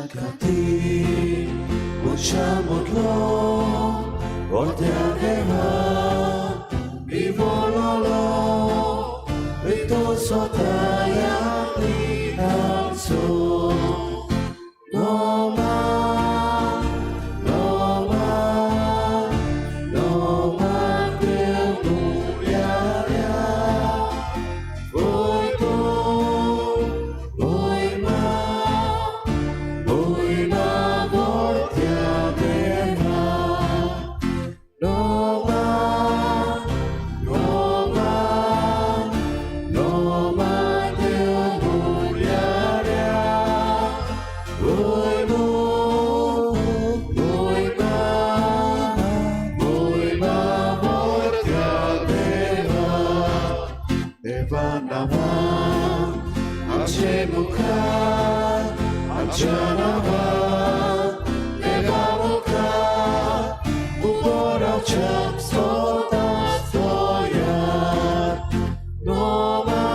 Cati, usciamolo, porteremo, vivololo, e tu sotaya di alzo. No ma, no ma, no ma, Dio muriaria, voi tu, voi ma, portiadema. No ma, no ma, no ma, Dio muriaria, voi mu, voi ma, portiadema. Evanama, Achemuka, Achanama, Evamuka, Upora Chap Soda Soya. No ma,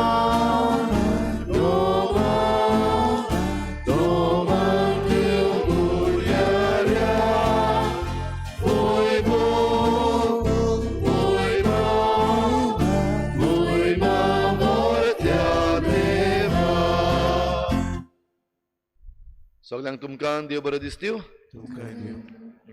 no ma, no ma, Dio muriaria, voi mo, voi ma, mortiadema. सगळ्यांक तुमकां देव बरो दिसत्यो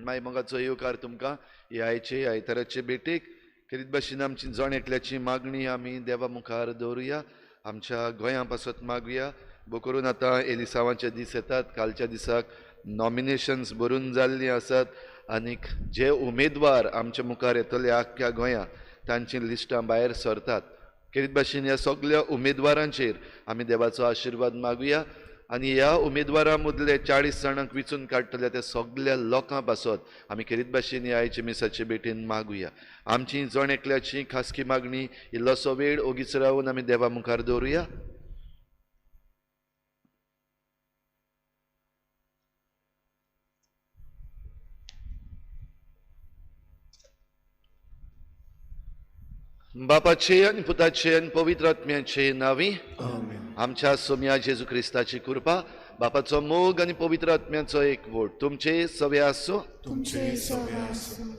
मागीर मोगाचो येवकार तुमकां ह्या आयचे आयताराचे भेटेक करीत भाशेन आमची जण एकल्याची मागणी आमी देवा मुखार दवरुया. आमच्या गोंया पासत मागुया. बो करून आतां एलिसांवाचे दीस येतात. कालच्या दिसाक नॉमिनेशन्स बरोवन जाल्लीं आसात आनीक जे उमेदवार आमच्या मुखार येतले आख्ख्या गोंया तांची लिस्टां भायर सरतात. करीत भाशेन ह्या सगळ्या उमेदवारांचेर आमी देवाचो आशिर्वाद मागुया आनी ह्या उमेदवारां मदले 40 जाणांक वेंचून काडटले त्या सगळ्या लोकां पासत आमी करीत भाशेन ह्या आयचे मिसाचे भेटेन मागुया. आमची जण एकल्याची खासगी मागणी इल्लोसो वेळ ओगीच रावन आमी देवा मुखार दवरुया. बापाचे आनी पुताचे आनी पवित्र आत्म्याचे नांवी आमच्या सोम्या जेजू क्रिस्ताची कृपा बापाचो मोग आनी पवित्र आत्म्याचो एकवट तुमचे सवे आसूं. तुमचे सवे आसूं.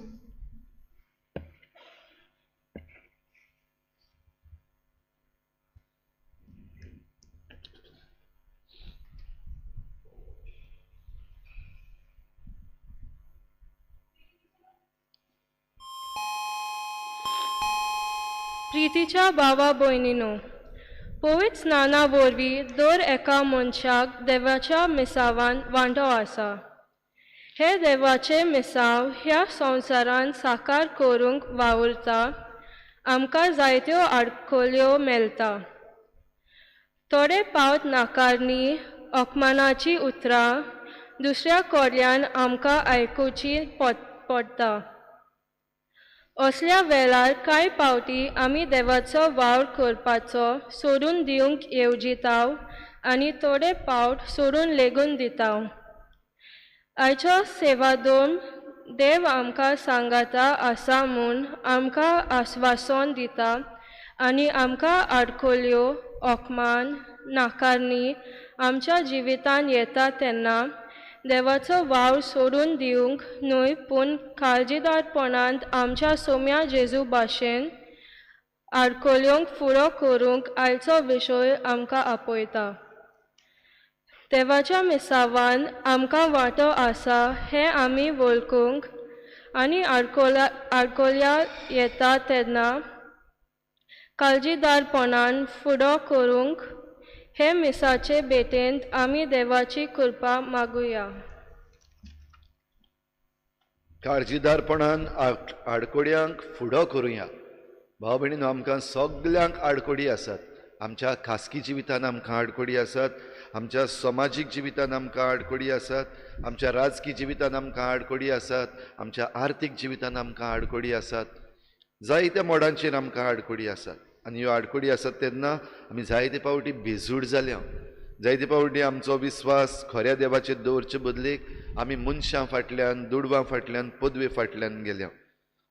प्रितीच्या भावा भयणीनो, पवित्र स्नाना वरवीं दर एका मनशाक देवाच्या मिसावान वांटो आसा. हे देवाचे मिसाव ह्या संवसारान साकार करूंक वावुरता आमकां जायत्यो आडखळ्यो मेळटा. थोडे पावट नाकारणी अपमानाची उतरां दुसऱ्या कडल्यान आमकां आयकुची पडटा. असल्या वेळार कांय पावटी आमी देवाचो वावर करपाचो सोडून दिवंक येवजिताव आनी थोडे पावट सोडून लेगून दिताव. आयचो सेवादोम देव आमकां सांगाता आसा म्हूण आमकां आस्वासन दिता आनी आमकां आडखळ्यो अपमान नाकारणी आमच्या जिवितान येता तेन्ना देवाचो वावर सोडून दिवंक न्हय पूण काळजीदारपणान आमच्या सोम्या जेजू भाशेन आडखळ्योंक फुडो करूंक आयचो विशय आमकां आपयता. देवाच्या मिसावान आमकां वांटो आसा हें आमी वळखूंक आनी आडखळ्या येता तेन्ना काळजीदारपणान फुडो करूंक हे मिसाचे भेटेंत आमी देवाची कृपा मागुया. काळजीदारपणान आडकोड्यांक फुडो करुया. भाव भयणीनो, आमकां सगल्यांक आडकोडी आसात. आमच्या खासगी जिवितान आमकां आडकोडी आसात. आमच्या समाजीक जिवितान आमकां आडकोडी आसात. आमच्या राजकीय जिवितान आमकां आडकोडी आसात. आमच्या आर्थीक जिवितान आमकां आडकोडी आसात. जायत्या मोडांचेर आमकां आडकोडी आसात आनी ह्यो आडकोडी आसात तेन्ना आमी जायते पावटी बेजूड जाल्या. जायते पावटी आमचो विस्वास खऱ्या देवाचेर दवरचे बदलेक आमी मनशां फाटल्यान दुडवां फाटल्यान पदवे फाटल्यान गेल्या.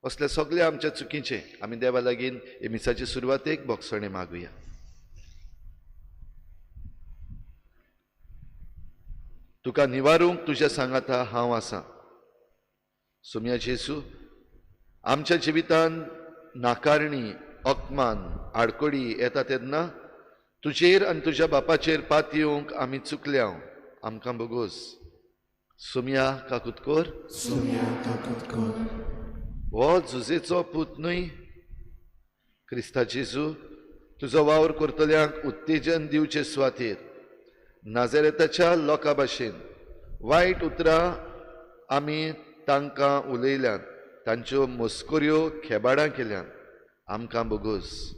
असले सगळे आमच्या चुकीचे आमी देवा लागीं हे मिसाचे सुरवातेक भोगसणे मागुया. तुका निवारूंक तुज्या सांगाता हांव आसां. सुमया जेसू, आमच्या जिवितान नाकारणी, अपमान, आडकोडी येता तेन्ना तुजेर आनी तुज्या बापाचेर पात येवंक आमी चुकल्या. आमकां बोगोस. सुमया काकुतकोर, सुमया काकुतकोर. हो झुजेचो पूत न्हय. क्रिस्ता जेजू, तुजो वावर करतल्यांक उत्तेजन दिवचे सुवातेर नाझारेताच्या लोकां भाशेन वायट उतरां आमी तांकां उलयल्यान, तांच्यो मस्कोऱ्यो खेबाडां केल्यान. आमकां बोगोस.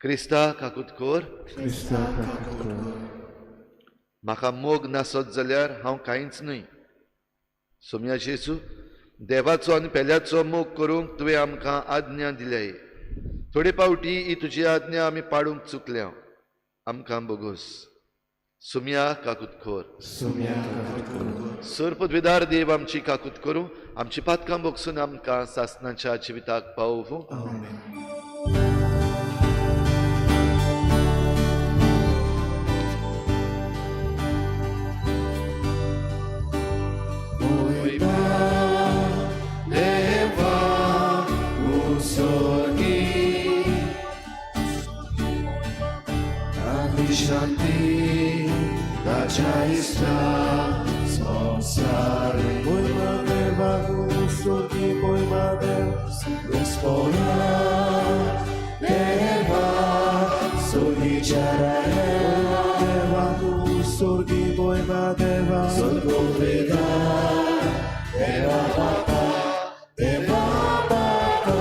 क्रिस्ता काकुतकोर, क्रिस्ता काकुतकोर. म्हाका मोग नासत जाल्यार हांव कांयच न्हय. सुमया जेजू, देवाचो आनी पेल्याचो मोग करूंक तुवें आमकां आज्ञा दिल्याय. थोडे पावटी ही तुजी आज्ञा आमी पाळूंक चुकल्या. आमकां बोगोस. सुमया काकुतकोर. सुमया काकुतकोर. सर्पद्वेदार देव आमची काकूत करूं, आमची पातकां बोगसून आमकां सासणाच्या जिविताक पावोवं. आमेन. Shanti, Raja Isla, Samsare, Pojma deva gustoki, pojma deva, Gospoda, Deva, Suhichara, deva gustoki, pojma deva, Sorgoveda, Deva Papa, Deva Papa,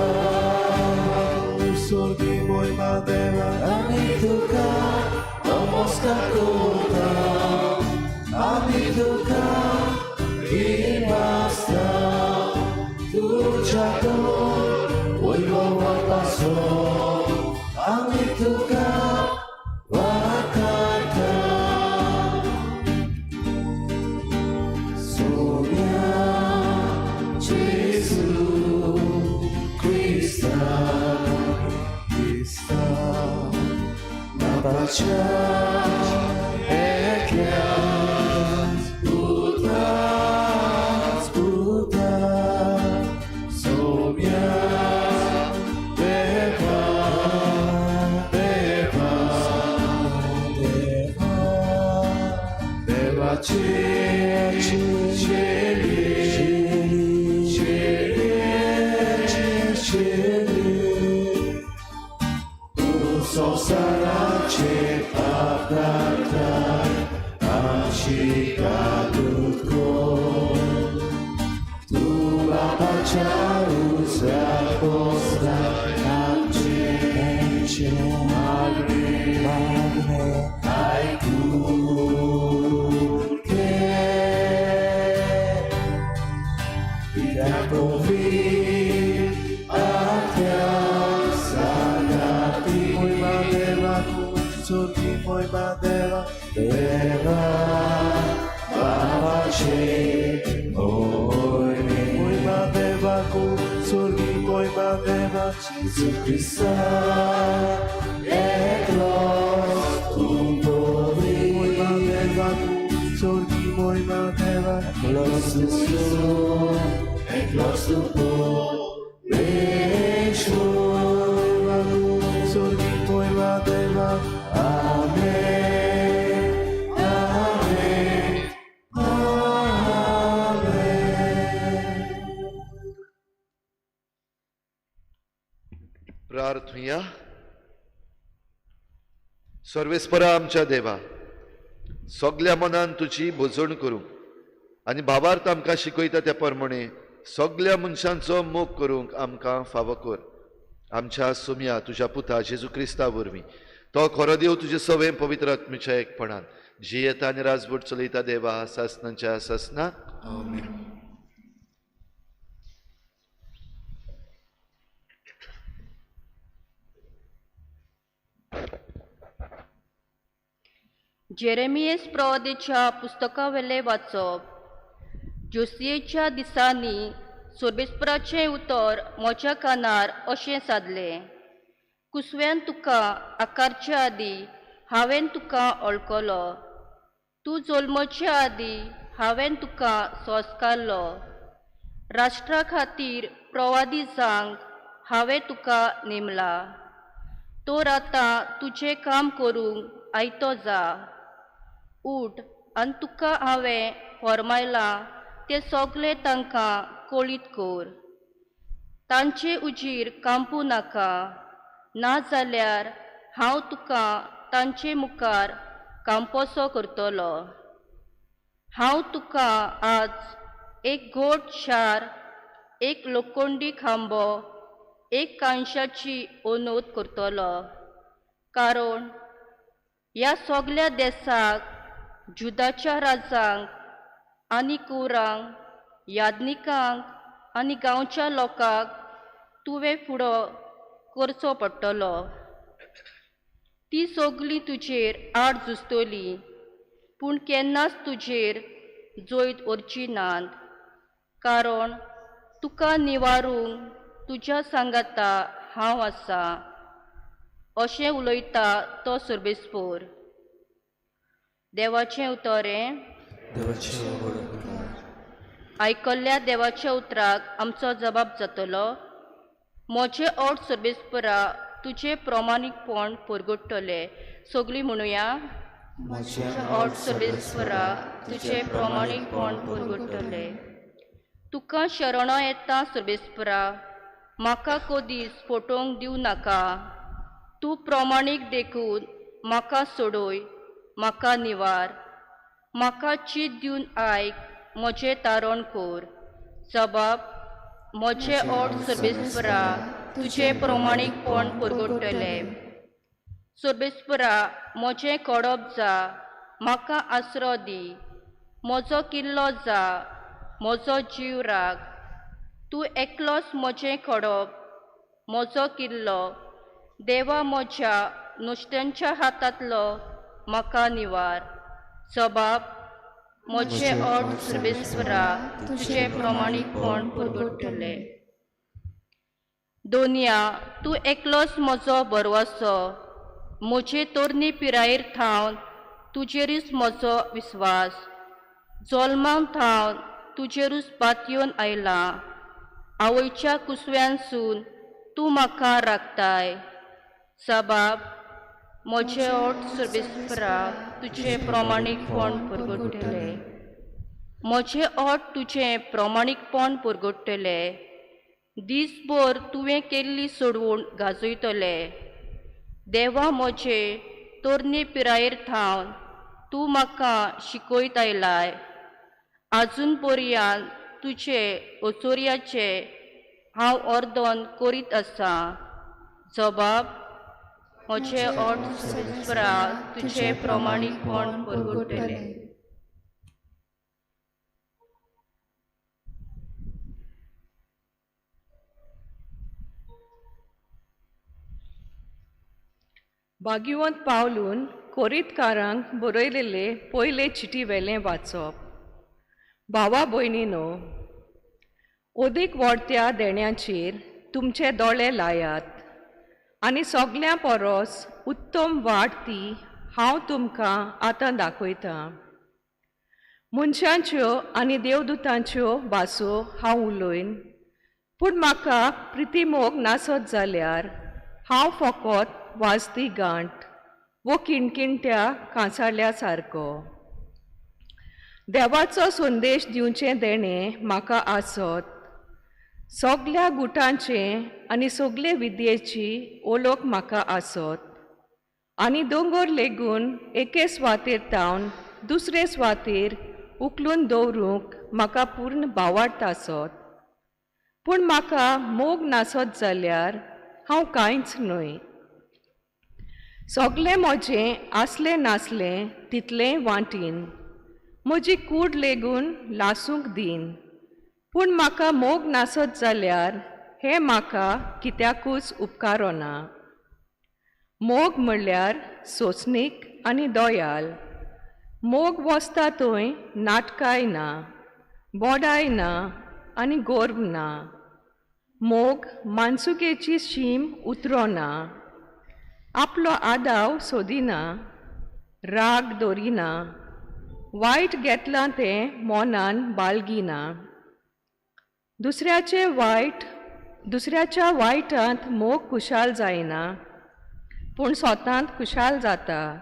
gustoki, pojma deva, Amituka, Namaska Kota, Amituka, Imasta, Tuchako, Oigo Wapaso, Amituka, Wakata, Sonia, Jesus, Krista, Krista, Nabacha, Eklias, Putas, Puta, Somia, Deva, Deva, Deva, Deva, Cheli, So sarace apdatai Ashikadutko Tu apachaus raposta Amce Magne Aikurke Idakovi gustoki, pojma deva, Deva, Babache, Oine, pojma deva gustoki, pojma deva, Jesus Christa, Eklos, Tumpovi, pojma deva gustoki, pojma deva, Eklos Tusu, Eklos Tupo, Beshu, gustoki, pojma deva, Amen, Amen, Amen. प्रार्थुया. सर्वेस्परा आमच्या देवा, सगल्या मनान तुजी भोजवण करूंक आनी भावार्थ आमकां शिकयता त्या प्रमाणे सगल्या मनशांचो मोग करूंक आमकां फावो कर. आमच्या सुमया तुज्या पुता जेजू क्रिस्ता वरवीं तो खरो देव तुजे सवे पवित्र आत्मेच्या एकपणान जी येता आनी राजवट चलयता देवा सासणाच्या सासनाक. आमेन. जेरेमियेस प्रवादीच्या पुस्तकावेले वाचप. जोसियेच्या दिसांनी सोर्बेस्पराचें उतर म्हज्या कानार अशें सादले. कुसव्यान तुका आकारचे आदी हांवें तुका वळखलो. तूं जल्मचे आदीं हांवें तुका संस्कारलो. राष्ट्रा खातीर प्रवादी जावंक हांवें तुका नेमला. तर आतां तुजें काम करूंक आयतो जा. उठ आनी तुका हांवें फरमायलां तें सगळें तांकां कळीत कर. तांचे उजीर कांपू नाका, नाजाल्यार हांव तुका तांचे मुखार कांपोसो करतलो. हांव तुका आज एक घोट शार, एक लोखंडी खांबो, एक कांशाची ओनोद करतलो. कारण ह्या सगळ्या देशाक, जुदाच्या राजांक आनी कुरांक, याज्ञिकांक आनी गांवच्या लोकांक तुवें फुडो करचो पडटलो. ती सगळीं तुजेर आड झुजतलीं, पूण केन्नाच तुजेर जैत व्हरची नात. कारण तुका निवारूंक तुज्या सांगाता हांव आसा. अशें उलयता तो सर्बेस्पोर. देवाचें उतरें. देवाचे वडणूक. आयकल्ल्या देवाच्या उतराक आमचो जबाब जातलो. म्हजे ओठ सर्बेस्परा तुजें प्रमाणीकपण परगडटलें. सगळीं म्हणुया. म्हजे ओठ सर्बेस्परा तुजें प्रमाणीकपण परगडटलें. तुका शरणो येता सर्बेस्परा, म्हाका कधीच फटोवंक दिवं नाका. तूं प्रमाणीक देखून म्हाका सोडय, म्हाका निवार. म्हाका चीत दिवन आयक, म्हजें तारण कर. जबाब. म्हजे ओठ सर्बेस्परा तुजें प्रमाणीकपण परगडटलें. सर्बेस्परा म्हजें कडब जा, म्हाका आसरो दी. म्हजो किल्लो जा, म्हजो जीव राख. तूं एकलोच म्हजें कडब, म्हजो किल्लो. देवा म्हज्या नुस्त्यांच्या हातांतलो म्हाका निवार. जबाब. म्हजे ओठ सर्बेस्परा तुजें प्रमाणीकपण परगडटलें. दोनया, तूं एकलोच म्हजो बरवासो. म्हजे तोरणी पिरायेर थावन तुजेरूच म्हजो विस्वास. जल्मांत थावन तुजेरूच पातयेवन आयलां. आवयच्या कुसव्यांसून तूं म्हाका राखताय. जबाब. म्हजे ओठ सर्बेस्परा तुजें प्रमाणीकपण परगडटलें. म्हजे ओठ तुजें प्रमाणीकपण परगडटलें. दीसभर तुवें केल्ली सोडवून गाजयतलें. देवा म्हजे तोरणे पिरायेर थावन तूं म्हाका शिकयत आयलाय. आजून पर्यंत तुजे ओचोऱ्याचे हांव अर्दन करीत आसां. जबाब. म्हजे ओठ सर्बेस्परा तुजें प्रमाणीकपण परगडटलें. भाग्यवंत पावलून कोरीतकारांक बरयलेले पयले चिटी वेलें वाचप. भावा भयणीनो, ओदीक वाडत्या देण्याचेर तुमचे दोळे लायात आनी सगळ्यां परस उत्तम वाट ती हांव तुमकां आतां दाखयतां. मनशांच्यो आनी देवदूतांच्यो भासो हांव उलयन, पूण म्हाका प्रितीमोग नासत जाल्यार हांव फकत वाजती गांठ वो किणकिणट्या कांसाळ्या सारको. देवाचो संदेश दिवचें देणें म्हाका आसत. सगळ्या गुटांचें आनी सगळे विद्येची ओळख म्हाका आसत. आनी दोंगर लेगून एके स्वातेर तावन दुसरे स्वातेर उखलून दवरूंक म्हाका पूर्ण भावार्थ आसत. पूण म्हाका मोग नासत जाल्यार हांव कांयच न्हय. सगळें म्हजें आसलें नासलें तितलें वांटीन, म्हजी कूड लेगून लासूंक दीन. पूण म्हाका मोग नासत जाल्यार हें म्हाका कित्याकूच उपकारोना. मोग म्हणल्यार सोंसणीक आनी दोयाल. मोग वसता थंय नाटकाय ना, बोडाय ना आनी गोर्व ना. मोग मानसुकेची शीम उतरोना. आपलो आदाव सोदिना, राग दवरिना, वायट घेतलां तें मोनान बाळगिना. दुसऱ्याच्या वायटांत मोग खुशाल जायना, पूण स्वतांत खुशाल जाता.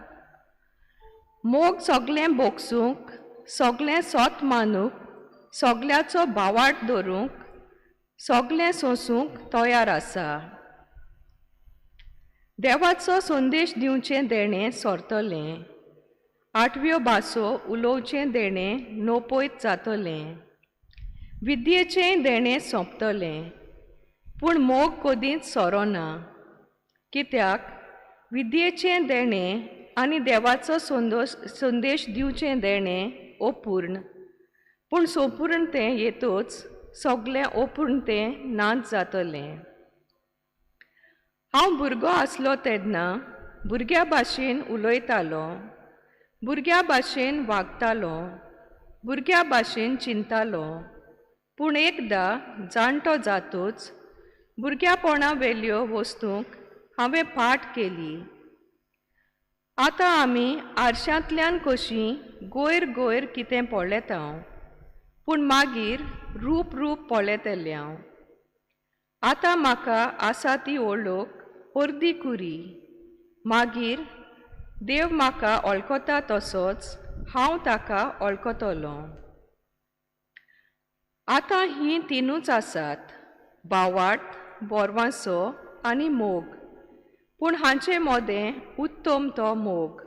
मोग सोगलें बोगसूंक, सोगलें सोत मानूंक, सोगल्याचो भावार्थ दवरूंक, सोगलें सोंसूंक तयार आसा. देवाचो संदेश दिवचें देणें सोरतलें, आठव्यो भासो उलोवचें देणें नोपयत जातलें. विद्येचें देणें सोंपतलें, पूण मोग कदींच सोरोना. कित्याक विद्येचें देणें आनी देवाचो संदेश दिवचें देणें अपूर्ण, पूण सोपूर्णतें येतूच सोगलें अपूर्णतें नाच जातलें. हांव भुरगो आसलो तेन्ना भुरग्या भाशेन उलयतालो, भुरग्या भाशेन वागतालो, भुरग्या भाशेन चिंतालो. पूण एकदां जाणटो जातूच भुरग्यापणा वेल्यो वस्तूंक हांवें पाठ केली. आतां आमी आरशांतल्यान कशीं गोयर गोयर कितें पळयता, पूण मागीर रूप रूप पळयतलें हांव. आतां म्हाका आसा ती वळख अर्दी कुरी, मागीर देव म्हाका वळखता तसोच हांव ताका वळखतलों. आतां हीं तिनूच आसात, भावार्थ, बोरवांसो आनी मोग, पूण हांचे मोदें उत्तम तो मोग.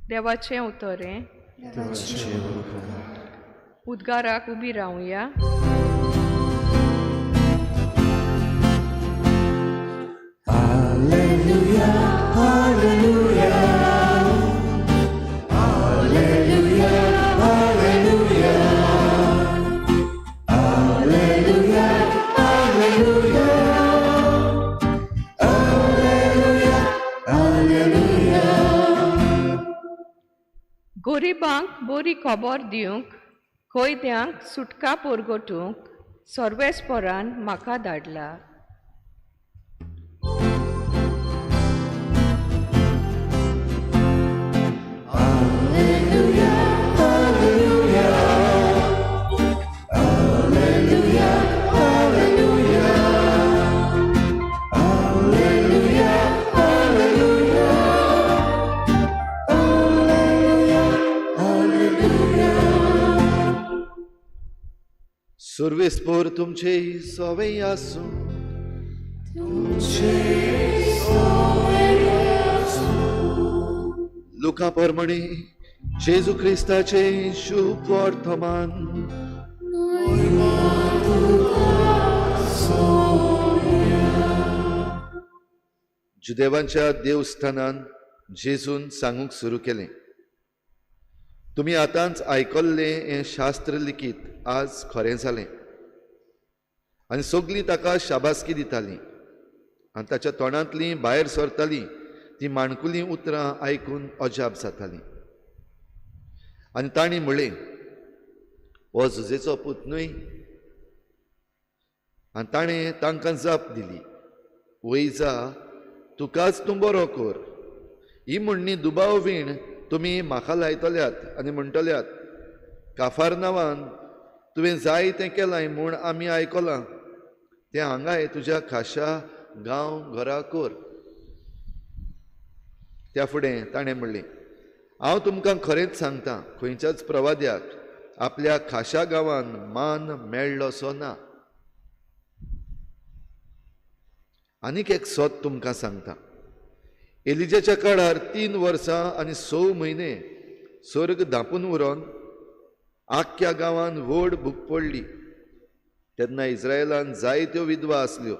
देवाचें उतोरें. देवाचें वरदान. उद्गाराक उबी रावया. Hallelujah, hallelujah, hallelujah, hallelujah, hallelujah, hallelujah, hallelujah, hallelujah. गोरिबांक बरी खबर दिवंक, कोयद्यांक सुटका पोरगोटूंक सर्वेस्परान म्हाका धाडला. सर्वेस्पोर तुमचे सोवे आसूं, लुका परमणे जेजू क्रिस्ताचे शुभ वर्तमान. जुदेवांच्या देवस्थानान जेजून सांगूंक सुरू केलें, तुमी आतांच आयकल्लें हें शास्त्र लिखीत आज खरें जालें. आनी सगलीं ताका शाबासकी दितालीं आनी ताच्या तोंडांतलीं भायर सरतालीं तीं माणकुलीं उतरां आयकून अजाप जातालीं. आनी तांणी म्हळें, हो झुजेचो पूत न्हय? आनी ताणें तांकां जाप दिली, वय जा, तुकाच तूं बरो कर. ही म्हणणी दुबाव वीण तुमी म्हाका लायतल्यात आनी म्हणटल्यात, काफारनावान तुवें जाय तें केलां म्हूण आमी आयकलां, तें हांगाय तुज्या खाशा गांव घरा कर. त्या फुडें ताणें म्हणलें, हांव तुमकां खरेंच सांगतां, खंयच्याच प्रवाद्याक आपल्या खाशा गांवांत मान मेळ्ळोसो ना. आनीक एक सोत तुमकां सांगतां, एलिजाच्या काळार 3 वर्सां आनी 6 म्हयने सर्ग धांपून उरोन आख्ख्या गांवांत व्हड भूक पडली. तेन्ना इस्रायेलांत जायत्यो विधवा आसल्यो,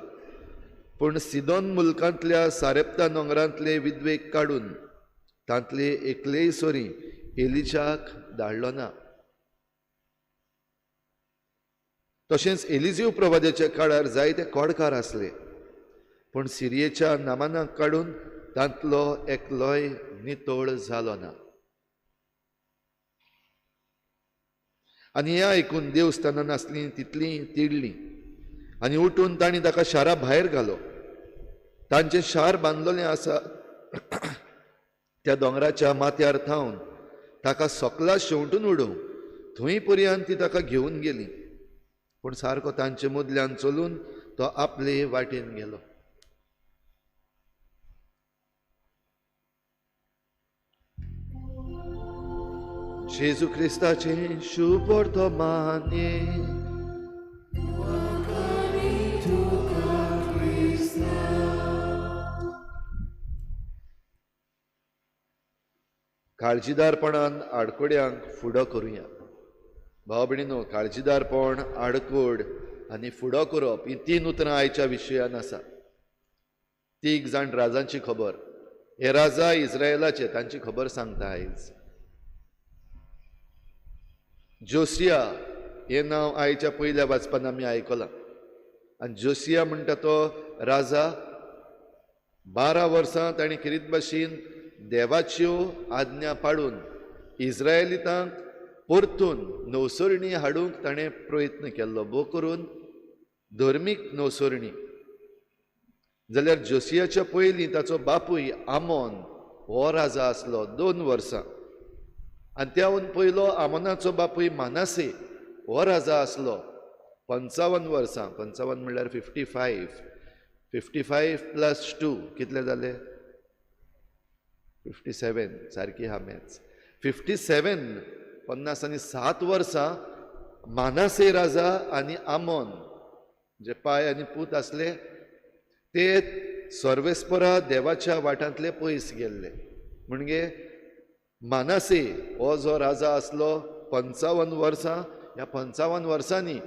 पूण सिदोन मुल्कांतल्या सारेप्ता दोंगरांतले विधवेक काडून तांतले एकलेय सोरी एलिजाक धाडलो ना. तशेंच एलिजीव प्रवाद्याच्या काळार जायते कोडकार आसले, पूण सिरियेच्या नामानाक काडून तांतलो एकलोय नितोळ जालो ना. आनी हें आयकून देवस्थानान आसलीं तितलीं तिडलीं आनी उठून तांणी ताका शारा भायर घालो. तांचें शार बांदलोलें आसा त्या दोंगराच्या माथ्यार थावन ताका सोकला शेवटून उडोवंक थंय पर्यंत ती ताका घेवन गेली, पूण सारको तांचे मदल्यान चलून तो आपले वाटेन गेलो. जेजू क्रिस्ताचे शुभ वर्तमाने काळजीदारपणान आडकोड्यांक फुडो करुया. भाव भयणीनो, काळजीदारपण, आडकोड आनी फुडो करप ही 3 उतरां आयच्या विशयान आसा. 3 जाण राजांची खबर. हे राजा इस्रायलाचे, तांची खबर सांगता आयज. जोसिया हे नांव आयच्या पयल्या वाचपान आमी आयकलां. आनी जोसिया म्हणटा तो राजा 12 वर्सां ताणें किरीत भाशेन देवाच्यो आज्ञा पाळून इस्रायलितांक परतून नवसरणी हाडूंक ताणें प्रयत्न केल्लो, भोव करून धर्मीक नवसरणी. जाल्यार जोसियाच्या पयलीं ताचो बापूय आमोन हो राजा आसलो 2 वर्सां. आनी त्याहून पयलो आमोनाचो बापूय मानासे हो राजा आसलो 55 वर्सां. 55 म्हणल्यार 55. 55 + 2 कितले जाले? 57. सारकी हा मॅथ्स. 57 50 आनी 7 वर्सां मानासे राजा आनी आमोन जे पाय आनी पूत आसले ते सर्वेस्परा देवाच्या वाटांतले पयस गेल्ले. म्हणजे मानासे हो जो राजा आसलो 55 वर्सां, ह्या 55 वर्सांनी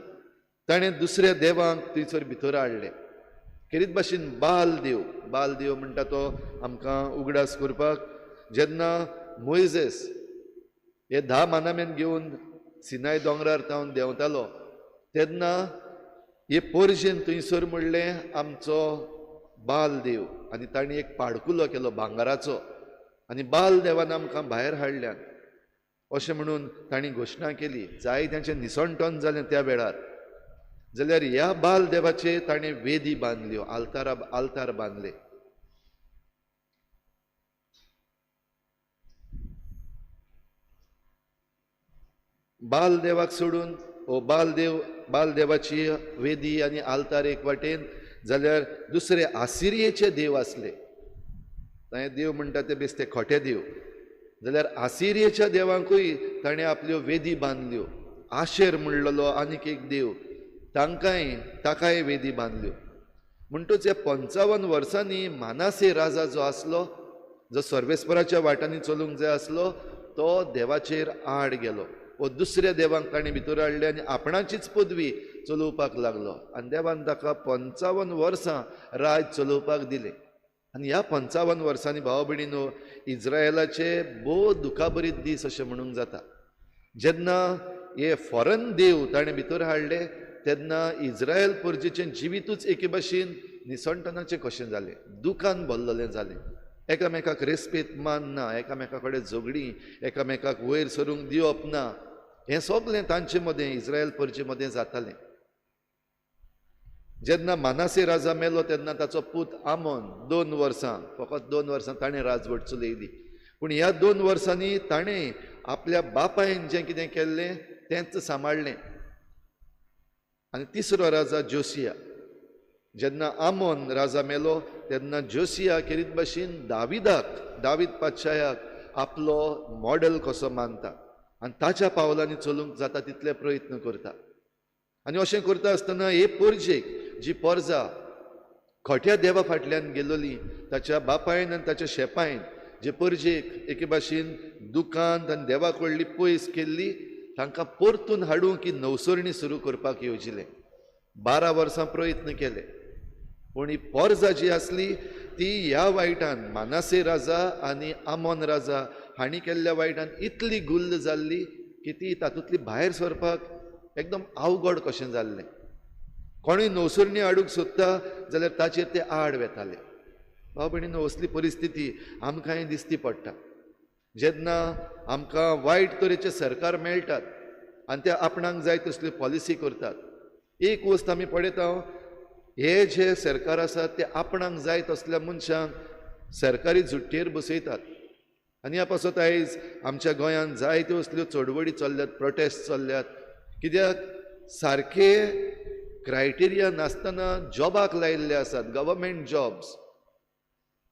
ताणें दुसऱ्या देवांक थंयसर भितर हाडले. किरीत भाशेन बाल देव म्हणटा तो आमकां उगडास करपाक जेन्ना मोइजेस हे 10 मानामेंट घेवन सिनाय दोंगरार तावन देंवतालो तेन्ना हे पर्जेन थंयसर म्हणलें आमचो बाल देव, आनी ताणें एक पाडकुलो केलो भांगाराचो आनी बाल देवान आमकां भायर हाडल्यान अशें म्हणून तांणी घोशणा केली. जाय तेंचें निसणटोन जालें त्या वेळार. जाल्यार ह्या बाल देवाचे ताणें वेदी बांदल्यो, आल्तार बांदले. बाल देवाक सोडून हो बाल देवाची वेदी आनी आल्तार एक वाटेन, जाल्यार दुसरे आसिरियेचे देव आसले. थंय देव म्हणटा ते बेश्टे खोटे देव. जाल्यार आसिरियेच्या देवांकूय ताणें आपल्यो वेदी बांदल्यो. आशेर म्हणलेलो आनीक एक देव, ताकाय वेदी बांदल्यो. म्हणटूच ह्या 55 वर्सांनी मानासे राजा जो आसलो, जो सर्वेस्पराच्या वाटांनी चलूंक जाय आसलो, तो देवाचेर आड गेलो. वो दुसऱ्या देवांक ताणें भितर हाडले आनी आपणाचीच पदवी चलोवपाक लागलो. आनी देवान ताका 55 वर्सां राज चलोवपाक दिलें. आनी ह्या 55 वर्सांनी भाव भयणीनो इस्रायलाचे भोव दुखाबरीत दीस अशें म्हणूंक जाता. जेन्ना हे फॉरेन देव ताणें भितर हाडले तेन्ना इस्रायल परजेचें जिवीतूच एके भाशेन निसणटनाचें कशें जालें, दुखान भरलेलें जालें. एकामेकाक रेस्पेत मान ना, एकामेका कडेन झगडीं, एकामेकाक वयर सरूंक दिवप ना, हें सगळें तांचे मदें इस्रायल परजे मदें जातालें. जेन्ना मानासे राजा मेलो तेन्ना ताचो पूत आमोन 2 वर्सां, फकत 2 वर्सां ताणें राजवट चलयली. पूण ह्या 2 वर्सांनी ताणें आपल्या बापायन जें कितें केल्लें तेंच सांबाळलें. आनी तिसरो राजा जोसिया. जेन्ना आमोन राजा मेलो तेन्ना जोसिया किरीत भाशेन दावीद पातशायाक आपलो मॉडेल कसो मानता आनी ताच्या पावलांनी चलूंक जाता तितले प्रयत्न करता. आनी अशें करता आसतना हे परजेक जी परजा खोट्या देवा फाटल्यान गेलोली, ताच्या बापायन आनी ताच्या शेपायन जे परजेक एके भाशेन दुखांत आनी देवा कडली पयस केल्ली, तांकां परतून हाडूंक ही नवसरणी सुरू करपाक येवजिलें. 12 वर्सां प्रयत्न केले. पूण ही परजा जी आसली ती ह्या वायटान मानासे राजा आनी आमोन राजा हांणी केल्ल्या वायटान इतली गुल्ल जाल्ली की ती तातूंतली भायर सरपाक एकदम अवघड कशें जाल्लें. कोणूय नवसरणी हाडूंक सोदता जाल्यार ताचेर ते आड वेताले. भाव भयणीनो, असली परिस्थिती आमकांय दिसती पडटा. जेन्ना आमकां वायट तरेचे सरकार मेळटात आनी ते आपणाक जाय तसल्यो पॉलिसी करतात. एक वस्त आमी पळयता, हे जे सरकार आसात ते आपणाक जाय तसल्या मनशांक सरकारी जुट्टेर बसयतात आनी ह्या पासत आयज आमच्या गोंयांत जायत्यो असल्यो चळवळी चल्ल्यात, प्रोटेस्ट चल्ल्यात. कित्याक सारखे क्रायटेरिया नासतना जॉबाक लायिल्ले आसात, गव्हर्मेंट जॉब्स.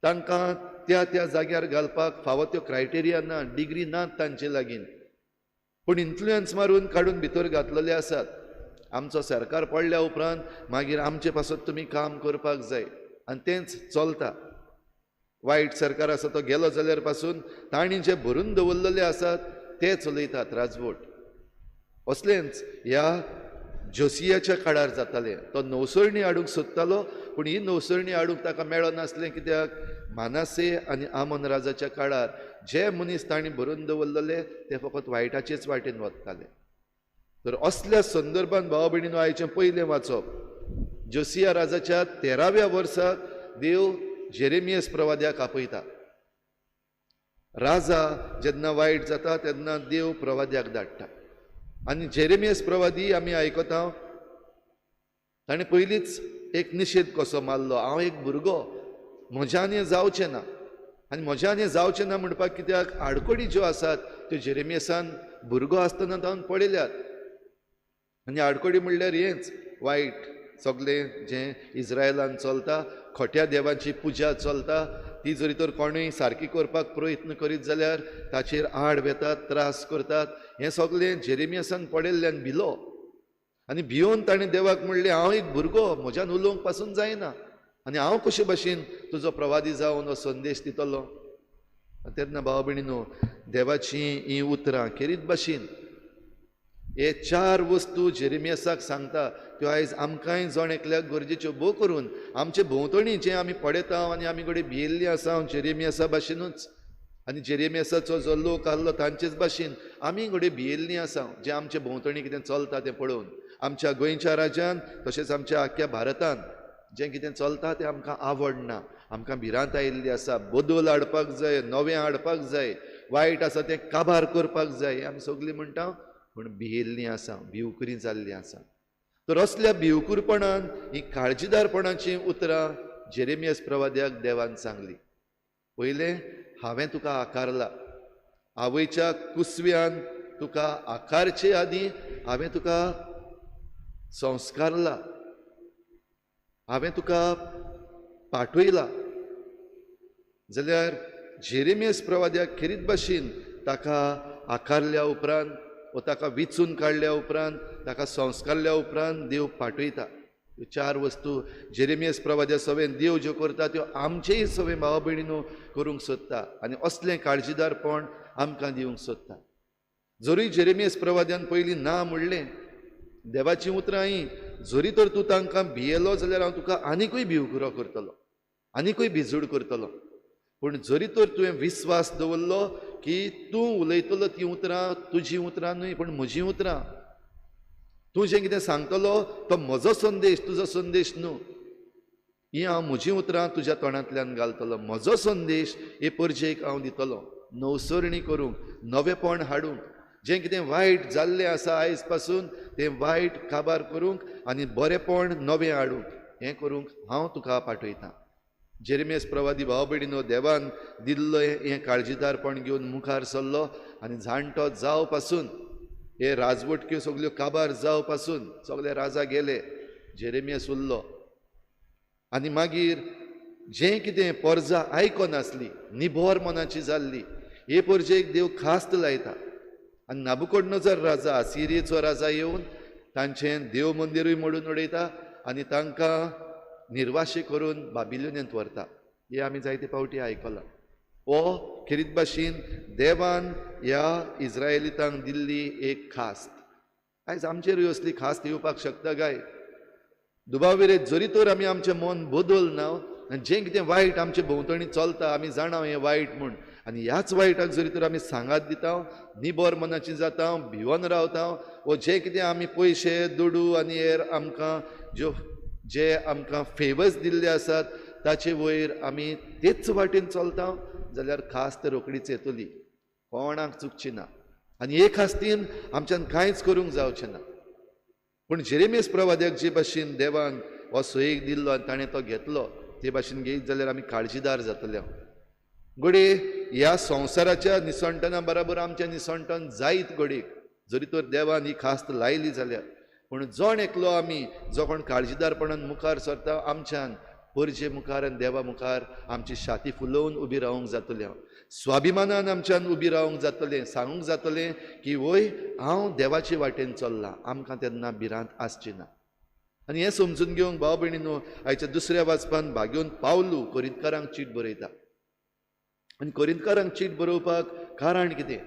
तांकां त्या त्या जाग्यार घालपाक फावो त्यो क्रायटेरिया ना, डिग्री नात तांचे लागीं, पूण इन्फ्लुयन्स मारून काडून भितर घातलेले आसात. आमचो सरकार पडल्या उपरांत मागीर आमचे पासत तुमी काम करपाक जाय, आनी तेंच चलता. वायट सरकार आसा तो गेलो जाल्यार पासून तांणी जे भरून दवरलेले आसात ते चलयतात राजवट. असलेंच ह्या जोसियाच्या काळार जातालें. तो नवसरणी हाडूंक सोदतालो, पूण ही नवसरणी हाडूंक ताका मेळनासलें. कित्याक मानासे आनी आमोन राजाच्या काळार जे मनीस तांणी भरून दवरलेले ते फकत वायटाचेच वाटेन वताले. तर असल्या संदर्भांत भाव भयणीनो आयचें पयलें वाचप. जोसिया राजाच्या 13व्या वर्साक देव जेरेमियस प्रवाद्याक आपयता. राजा जेन्ना वायट जाता तेन्ना देव प्रवाद्याक धाडटा. आनी जेरेमियस प्रवादी आमी आयकता ताणें पयलींच एक निशेध कसो मारलो, हांव एक भुरगो, म्हज्यान हें जावचें ना. आनी म्हज्यान हें जावचें ना म्हणपाक कित्याक आडकोडी ज्यो आसात त्यो जेरेमियसान भुरगो आसतना तावन पळयल्यात. आनी आडकोडी म्हणल्यार हेंच वायट सगळें जें इज्रायलान चलता, खोट्या देवाची पुजा चलता, ती जरी तर कोणूय सारकी करपाक प्रयत्न करीत जाल्यार ताचेर आड वेतात, त्रास करतात. हें सगळें जेरेमियसान पळयल्ल्यान भिलो. आनी भिवन ताणें देवाक म्हणलें, हांव एक भुरगो, म्हज्यान उलोवंक पासून जायना, आनी हांव कशे भाशेन तुजो प्रवादी जावन हो संदेश दितलो. तेन्ना भाव भयणीनो देवाचीं हीं उतरां खेरीत भाशेन हे 4 वस्तू जेरेमियसाक सांगता त्यो आयज आमकांय जण एकल्याक गरजेच्यो भोव करून आमचे भोंवतणी जें आमी पळयता आनी आमी कडेन भियेल्लीं आसा जेरेमियसा भाशेनूच. आनी जेरेमियसाचो जो लोक आहलो तांचेच भाशेन आमी कडेन भियेल्लीं आसा जें आमचे भोंवतणी कितें चलता तें पळोवन. आमच्या गोंयच्या राज्यान तशेंच आमच्या आख्या भारतान जें कितें चलता तें आमकां आवडना. आमकां भिरांत आयिल्ली आसा. बदल हाडपाक जाय, नवें हाडपाक जाय, वायट आसा तें काबार करपाक जाय आमी सगळीं म्हणटा, पूण भियेल्लीं आसा, भिवकुरी जाल्लीं आसा. तर असल्या भिवकुरपणान ही काळजीदारपणाचीं उतरां जेरेमियस प्रवाद्याक देवान सांगली. पयलें, हांवें तुका आकारला. आवयच्या कुसव्यान तुका आकारचे आदीं हांवें तुका संस्कारला, हांवें तुका पाठयला. जाल्यार जेरेमियस प्रवाद्याक खेरीत भाशेन ताका आकारल्या उपरांत वा ताका विचून काडल्या उपरांत ताका संस्कारल्या उपरांत देव पाठयता. ह्यो 4 वस्तू जेरेमियस प्रवाद्या सवेन देव ज्यो करता त्यो आमचेय सवेन भाव भयणीनो करूंक सोदता आनी असलें काळजीदारपण आमकां दिवंक सोदता. जरी जेरेमियस प्रवाद्यान पयलीं ना म्हणलें, देवाचीं उतरां हीं, जरी तर तूं तांकां भियेलो जाल्यार हांव तुका आनिकूय भिवकुरो करतलो, आनिकूय भिजूड करतलो. पूण जरी तर तुवें विस्वास दवरलो की तूं उलयतलो तीं उतरां तुजीं उतरां न्हय पूण म्हजीं उतरां, तूं जें कितें सांगतलो तो म्हजो संदेश, तुजो संदेश न्हू, ही हांव म्हजीं उतरां तुज्या तोंडांतल्यान घालतलो. म्हजो संदेश हे परजेक हांव दितलो, नवसरणी करूंक, नवेपण हाडूंक, जें कितें वायट जाल्लें आसा आयज पासून तें वायट काबार करूंक आनी बरेपण नवें हाडूंक, हें करूंक हांव तुका पाठयतां. जेरेमियस प्रवादी भाव भयणीनो देवान दिल्लो हें काळजीदारपण घेवन मुखार सरलो आनी जाणटो जाव पासून हे राजवटक्यो सगल्यो काबार जाव पासून सगळे राजा गेले, जेरेमियस उरलो. आनी मागीर जें कितें परजा आयकोनासली, निबोर मनाची जाल्ली, हे परजेक देव खास्त लायता. आनी नाबुकदनेझर राजा, सिरियेचो राजा येवन तांचें देव मंदिरूय मोडून उडयता आनी तांकां निर्वाशी करून बाबिलोनियांत व्हरता. हे आमी जायते फावटी आयकलां. हो खेरीत भाशेन देवान ह्या इस्रायलितांक दिल्ली एक खास्त. आयज आमचेरूय असली खास्त येवपाक शकता काय? दुबाविरे जरी तर आमी आमचें मन बदलना आनी जें कितें वायट आमचे भोंवतणी चलता आमी जाणा हें वायट म्हूण, आनी ह्याच वायटाक जरी तर आमी सांगात दिता, निबोर मनाची जाता, भिवन रावता, वो जें कितें आमी पयशे दुडू आनी हेर आमकां जे आमकां फेवर्स दिल्ले आसात ताचे वयर आमी तेच वाटेन चलता जाल्यार खास्त रोखडीच येतली, कोणाक चुकची ना. आनी हे खास्तीन आमच्यान कांयच करूंक जावचें ना. पूण जेरेमियस प्रवाद्याक जे भाशेन देवान हो सयेक दिल्लो आनी ताणें तो घेतलो ते भाशेन घेयत जाल्यार आमी काळजीदार जातले. घोडये ह्या संवसाराच्या निसंटना बरोबर आमचें निसंटन जायत घडीक जरी तर देवान ही खास्त लायली जाल्यार पूण जोण एकलो आमी जो कोण काळजीदारपणान मुखार सरता आमच्यान परजे मुखार आनी देवा मुखार आमची छाती फुलोवन उबी रावंक जातली स्वाभिमानान आमच्यान उबी रावंक जातलें सांगूंक जातलें की वय हांव देवाचे वाटेन चल्लां आमकां तेन्ना भिरांत आसची ना आनी हें समजून घेवंक भाव भयणीनो आयच्या दुसऱ्या वाचपान भाग्योन पावलू कोरिंतकारांक चीट बरयता आनी कोरिंतकारांक चीट बरोवपाक कारण कितें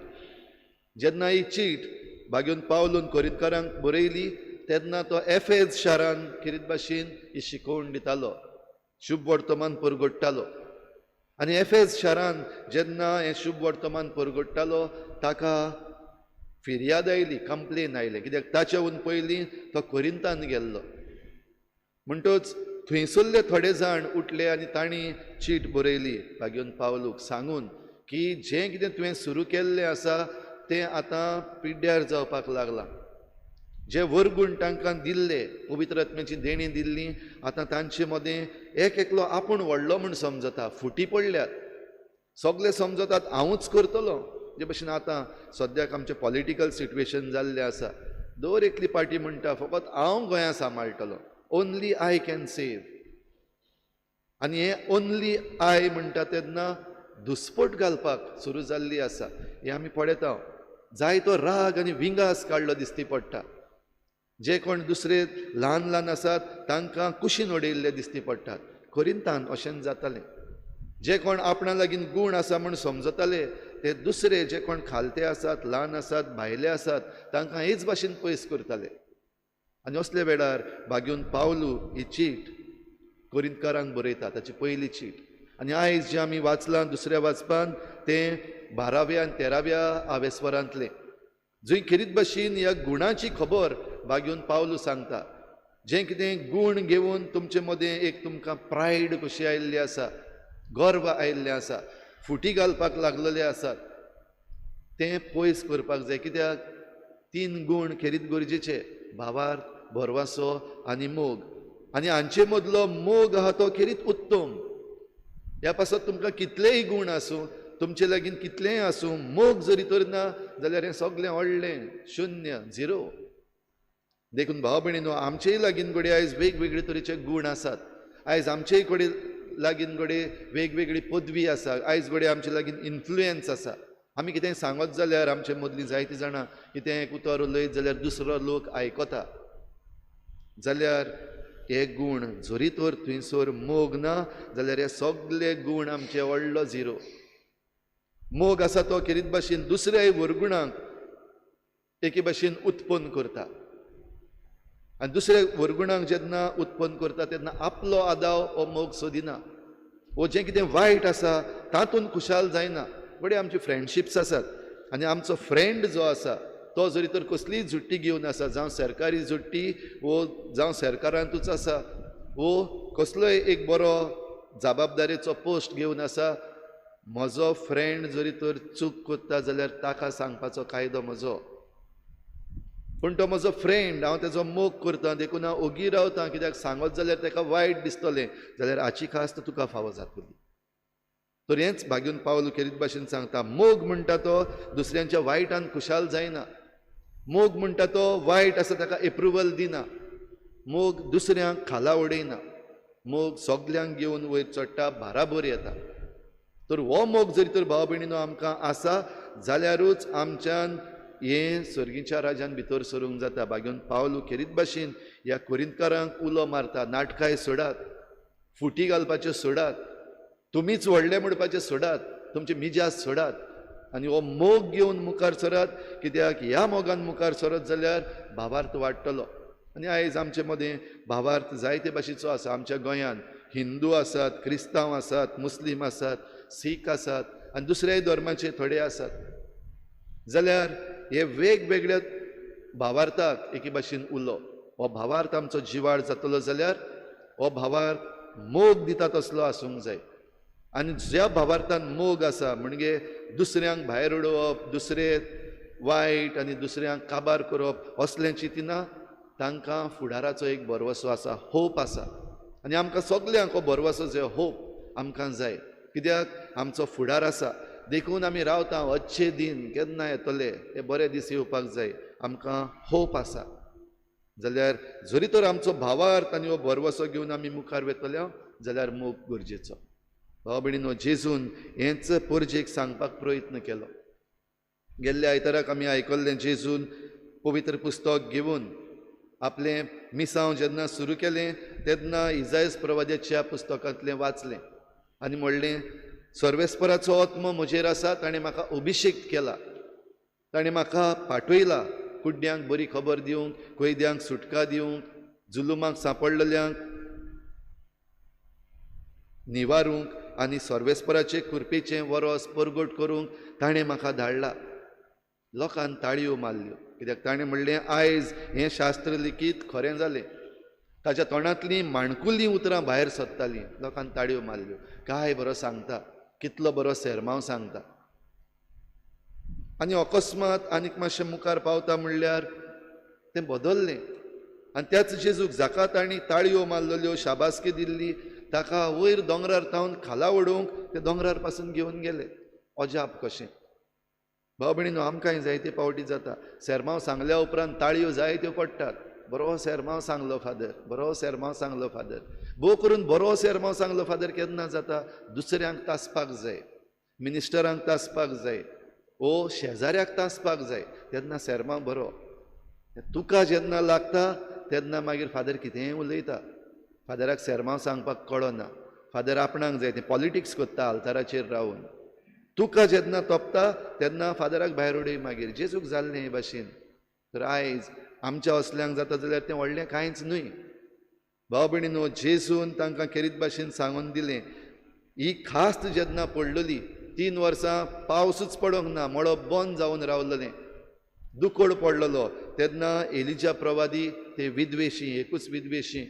जेन्ना ही चीट भाग्योन पावलून कोरिंतकारांक बरयली तेन्ना तो एफेज शारान किरीत भाशेन ही शिकोवण दितालो शुभ वर्तमान परगट्टालो आनी एफेज शारान जेन्ना हें शुभ वर्तमान परगट्टालो ताका फिर्याद आयली कंप्लेन आयलें कित्याक ताच्या पयलीं तो कोरिंतान गेल्लो म्हणटच थंयसरले थोडे जाण उठले आनी तांणी चीट बरयली भाग्योन पावलूक सांगून की जें कितें तुवें सुरू केल्लें आसा तें आतां पिड्ड्यार जावपाक लागलां जे वरगूण तांकां दिल्ले पवित्र आत्म्याची देणी दिल्ली आतां तांचे मदें एक एकलो आपूण व्हडलो म्हूण समजता फुटी पडल्यात सगळे समजतात हांवूच करतलो जे भशेन आतां सद्याक आमचें पॉलिटिकल सिट्युएशन जाल्लें आसा दर एकली पार्टी म्हणटा फकत हांव गोंयां सांबाळटलो ओन्ली आय कॅन सेव आनी हे ओन्ली आय म्हणटा तेन्ना दुस्पट घालपाक सुरू जाल्ली आसा हें आमी पळयता जाय तो राग आनी विंगास काडलो दिसती पडटा जे कोण दुसरे ल्हान ल्हान आसात तांकां कुशीन उडयल्ले दिसती पडटात कोरिंतान अशें जातालें जे कोण आपणा लागीं गूण आसा म्हूण समजताले ते दुसरे जे कोण खालते आसात ल्हान आसात भायले आसात तांकां हेच भाशेन पयस करताले आनी असले वेळार भाग्योन पावलू ही चीट कोरिंतकारांक बरयता ताची पयली चीट आनी आयज जें आमी वाचलां दुसऱ्या वाचपान तें 12व्या आनी 13व्या आवेस्वरांतलें जंय खेरीत भाशेन ह्या गुणाची खबर भाग्योन पावलू सांगता जें कितें गूण घेवन तुमचे मदें एक तुमकां प्रायड कशी आयिल्ली आसा गर्व आयिल्लें आसा फुटी घालपाक लागलेले आसात तें पयस करपाक जाय कित्याक 3 गूण खेरीत गरजेचे भावार्थ भरवासो आनी मोग आनी हांचे मदलो मोग आहा तो खेरीत उत्तम ह्या पासत तुमकां कितलेय गूण आसूं तुमचे लागीं कितलेंय आसूं मोग जरी तर ना जाल्यार हें सगळें व्हडलें शुन्य झिरो देखून भाव भयणीनो आमचेय लागीं घडये आयज वेगवेगळे तरेचे गूण आसात आयज आमचेय कडेन लागीं घडये वेगवेगळी पदवी आसा आयज घडये आमचे लागीं इन्फ्लुएन्स आसा आमी कितेंय सांगत जाल्यार आमचे मदलीं जायतीं जाणां कितें एक उतर उलयत जाल्यार दुसरो लोक आयकता जाल्यार हे गूण जरी तर थंयसर मोग ना जाल्यार हे सगळे गूण आमचे व्हडलो झिरो मोग आसा तो खेरीत भाशेन दुसऱ्याय वरगुणांक एके भाशेन उत्पन्न करता आनी दुसऱ्या वरगुणांक जेन्ना उत्पन्न करता तेन्ना आपलो आदाव हो मोग सोदिना वो जें कितें वायट आसा तातूंत खुशाल जायना बडे आमचे फ्रेंडशिप्स आसात आनी आमचो फ्रेंड जो आसा तो जरी तर कसलीय जुट्टी घेवन आसा जावं सरकारी जुट्टी वो जावं सरकारांतूच आसा वो कसलोय एक बरो जबाबदारेचो पोस्ट घेवन आसा म्हजो फ्रेंड जरी तर चूक करता जाल्यार ताका सांगपाचो कायदो म्हजो पूण तो म्हजो फ्रेंड हांव तेजो मोग करतां देखून हांव ओगी रावतां कित्याक सांगत जाल्यार ताका वायट दिसतलें जाल्यार हाची खास्त तुका फावो जातली तर हेंच भाग्योन पावलू खेरीत भाशेन सांगता मोग म्हणटा तो दुसऱ्यांच्या वायटान खुशाल जायना मोग म्हणटा तो वायट आसा ताका एप्रुवल दिना मोग दुसऱ्यांक खाला उडयना मोग सगल्यांक घेवन वयर चडटा भाराबर येता तर हो मोग जरी तर भाव भयणीनो आमकां आसा जाल्यारूच आमच्यान हें सर्गीच्या राज्यान भितर सरूंक जाता भाग्योन पावलू खेरीत भाशेन ह्या कोरिंतकारांक उलो मारता नाटकाय सोडात फुटी घालपाच्यो सोडात तुमीच व्हडले म्हणपाचें सोडात तुमचे मिजाज सोडात आनी हो मोग घेवन मुखार सरात कित्याक ह्या मोगान मुखार सरत जाल्यार भावार्थ वाडटलो आनी आयज आमचे मदें भावार्थ जायते भाशेचो आसा आमच्या गोंयांत हिंदू आसात क्रिस्तांव आसात मुस्लीम आसात सीख आसात आनी दुसऱ्याय धर्माचे थोडे आसात जाल्यार हे वेगवेगळ्या भावार्थाक एके भाशेन उलो हो भावार्थ आमचो जिवाळ जातलो जाल्यार हो भावार्थ मोग दिता तसलो आसूंक जाय आनी ज्या भावार्थान मोग आसा म्हणजे दुसऱ्यांक भायर उडोवप दुसरे वायट आनी दुसऱ्यांक काबार करप असलें चिंतिना तांकां फुडाराचो एक भरवसो आसा होप आसा आनी आमकां सगल्यांक हो भरवसो जो होप आमकां जाय कित्याक आमचो फुडार आसा देखून आमी रावता अच्छे दिन केन्ना येतले हे बरे दीस येवपाक जाय आमकां होप आसा जाल्यार जरी तर आमचो भावार्थ आनी हो भरवसो घेवन आमी मुखार वेतले जाल्यार मोग गरजेचो भाव भयणीनो जेजून हेंच परजेक सांगपाक प्रयत्न केलो गेल्ल्या आयताराक आमी आयकल्लें जेजून पवित्र पुस्तक घेवन आपलें मिसांव जेन्ना सुरू केलें तेन्ना इजायस प्रवाद्याच्या पुस्तकांतलें वाचलें आनी म्हणलें सर्वेस्पराचो आत्मो म्हजेर आसा ताणें म्हाका अभिशेक केला ताणें म्हाका पाठयला कुड्ड्यांक बरी खबर दिवंक कैद्यांक सुटका दिवंक जुलुमाक सांपडलेल्यांक निवारूंक आनी सर्वेस्पराचे कुरपेचें वरोस परगट करूंक ताणें म्हाका धाडला लोकांन ताळयो मारल्यो कित्याक ताणें म्हणलें आयज हें शास्त्र लिखीत खरें जालें ताच्या तोंडांतलीं माणकुलीं उतरां भायर सरतालीं लोकांन ताळयो मारल्यो काय बरो सांगता कितलो बरो सेरमांव सांगता आनी अकस्मात आनीक मातशें मुखार पावता म्हणल्यार तें बदल्लें आनी त्याच जेजूक जाका तांणी ताळयो मारलेल्यो शाबासकी दिल्ली ताका वयर दोंगरार तावन खाला ओडूंक ते दोंगरार पासून घेवन गेले अजाप कशें भाव भयणीनो आमकांय जायते पावटी जाता सेरमांव सांगल्या उपरांत ताळयो जायत्यो पडटात बरो सेरमांव सांगलो फादर बरो सेरमांव सांगलो फादर भोव करून बरो सेरमांव सांगलो फादर केन्ना जाता दुसऱ्यांक तासपाक जाय मिनिस्टरांक तासपाक जाय ओ शेजाऱ्याक तासपाक जाय तेन्ना सेरमांव बरो तुका जेन्ना लागता तेन्ना मागीर फादर कितेंय उलयता फादराक सेरमांव सांगपाक कळना फादर आपणाक जाय तें पॉलिटिक्स करता आल्ताराचेर रावन तुका जेन्ना तोपता तेन्ना फादराक भायर उडय मागीर जेजूक जाल्लें हे भाशेन तर आयज आमच्या असल्यांक जाता जाल्यार तें व्हडलें कांयच न्हय भाव भयणीनो जेजून तांकां खेरीत भाशेन सांगून दिलें ही खास्त जेन्ना पडलेली 3 वर्सां पावसूच पडोंक ना मळब बंद जावन रावलेलें दुकोड पडलेलो तेन्ना एलिजा प्रवादी ते विधवेशी एकूच विधवेशी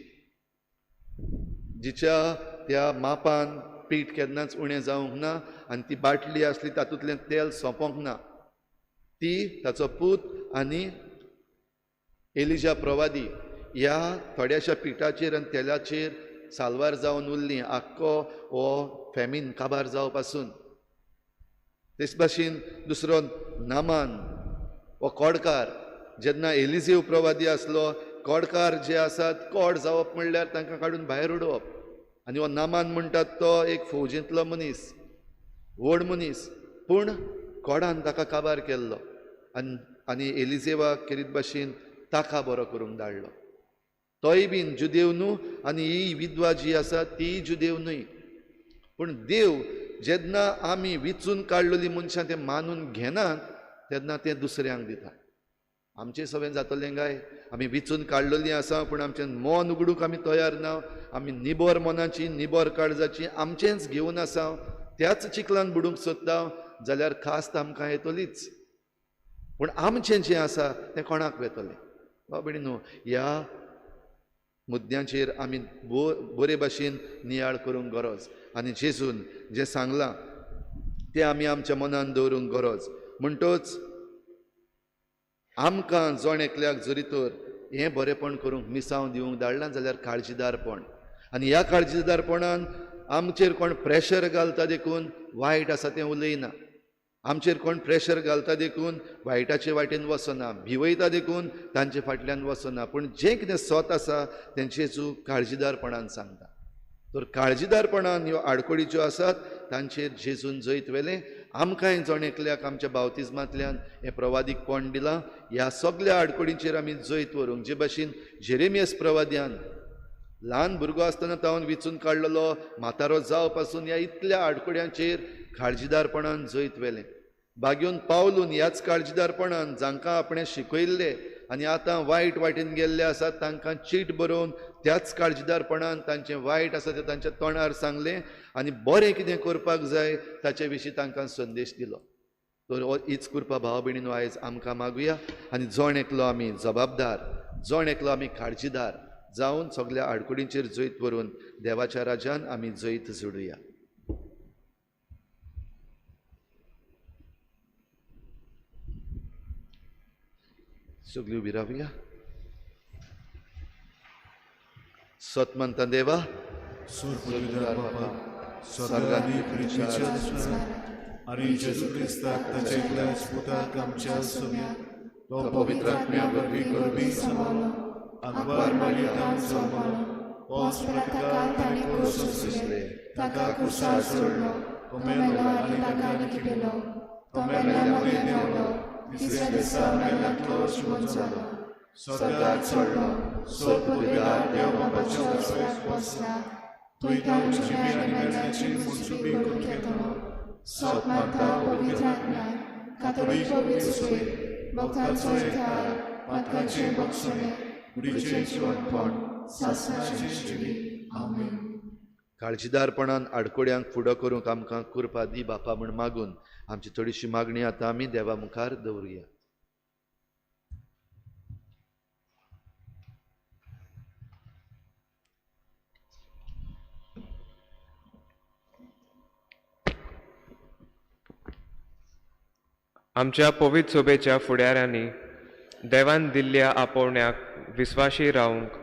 जिच्या त्या मापान पीठ केन्नाच उणें जावंक ना आनी ती बाटली आसली तातूंतलें तेल सोंपोंक ना ती ताचो पूत आनी एलिजा प्रवादी ह्या थोड्याशा पिठाचेर आनी तेलाचेर सालवार जावन उरलीं आख्खो हो फॅमीन काबार जावं पासून तेच भाशेन दुसरो नामान हो कोडकार जेन्ना एलिजेव प्रवादी आसलो कोडकार जे आसात कोड जावप म्हणल्यार तांकां काडून भायर उडोवप आनी हो नामान म्हणटात तो एक फौजेंतलो मनीस व्हड मनीस पूण कोडान ताका काबार केल्लो आनी एलिजेवाक खेरीत भाशेन ताका बरो करूंक धाडलो तोय बीन जुदेव न्हू आनी ही विधवा जी आसा ती जुदेव न्हय पूण देव जेन्ना आमी विचून काडलेलीं मनशां तें मानून घेनात तेन्ना तें दुसऱ्यांक दिता आमचें सगळें जातलें काय आमी विचून काडलेलीं आसा पूण आमचें मन उगडूंक आमी तयार ना आमी निबोर मनाची निबोर काळजाची आमचेंच घेवन आसा त्याच चिखलान बुडूंक सोदता जाल्यार खास्त आमकां येतलीच पूण आमचें जें आसा तें कोणाक वेतलें बाब भयणीनो ह्या मुद्द्यांचेर आमी बरे भाशेन नियाळ करूंक गरज आनी जेजून जें सांगलां तें आमी आमच्या मनान दवरूंक गरज म्हणटच आमकां जोण एकल्याक जरी तर हें बरेपण करूंक मिसांव दिवंक धाडलां जाल्यार काळजीदारपण आनी ह्या काळजीदारपणान आमचेर कोण प्रेशर घालता देखून वायट आसा तें उलयना आमचेर कोण प्रेशर घालता देखून वायटाचे वाटेन वचना भिवयता देखून तांचे फाटल्यान वचना पूण जें कितें सत आसा तें जेजू काळजीदारपणान सांगता तर काळजीदारपणान ह्यो आडकोडी आसात तांचेर जेजून जैत वेलें आमकांय जोण एकल्याक आमच्या बावतिजमांतल्यान हें प्रवादीकपण दिलां ह्या सगळ्या आडकोडींचेर आमी जैत व्हरूंक जे भाशेन जेरेमियास प्रवाद्यान ल्हान भुरगो आसतना तावन विचून काडलेलो म्हातारो जाव पासून ह्या इतल्या आडकोड्यांचेर काळजीदारपणान जैत वेलें बागेवन पावलून ह्याच काळजीदारपणान जांकां आपणें शिकयल्लें आनी आतां वायट वाटेन गेल्ले आसात तांकां चीट बरोवन त्याच काळजीदारपणान तांचें वायट आसा तें तांच्या तोंडार सांगलें आनी बरें कितें करपाक जाय ताचे विशीं तांकां संदेश दिलो तर हीच कृपा भाव भयणीनो आयज आमकां मागुया आनी जोण एकलो आमी जबाबदार जोण एकलो आमी काळजीदार जावन सगळ्या आडकुडींचेर जैत व्हरून देवाच्या राज्यान आमी जैत जोडुया सगळीं उबी रावया सतमंत देवा स्वर्गांनी प्रितीचे आनी जेजू क्रिस्ताक ताचे एकल्याच पुताक आमच्या सुम्या तो पवित्र आत्म्या वरवीं गरबी सांबाळलो अकबर मरियतान जल्मलो पोस प्रकार ताणे क्रूस सोंसले ताका क्रूसार सोडलो तो मेलो आनी ताका निखिपेलो तो मेला मुळे देंवलो तिसऱ्या दिसा मेलांतलो जिवंत जालो स्वर्गांत चडलो सोदपुर्वेकार देव बापाच्या वसऱ्याक बसला थंय ताणें जिवी आनी मेल्यांची मुनसुबी करून घेतलो सोप मारता पवित्र आत्म्यान कातोलीक पवित्र सोय भक्तांचो एकठांय पातकांचें बक्षणे कुडीचें जिवंतपण सासणाची जिवी आमेन. काळजीदारपणान आडकोड्यांक फुडो करूंक आमकां कृपा दी बापा म्हूण मागून आमची थोडीशी मागणी आतां आमी देवा मुखार दवरुया. आमच्या पवित्र सोबेच्या फुडाऱ्यांनी देवान दिल्ल्या आपोवण्याक विस्वाशी रावंक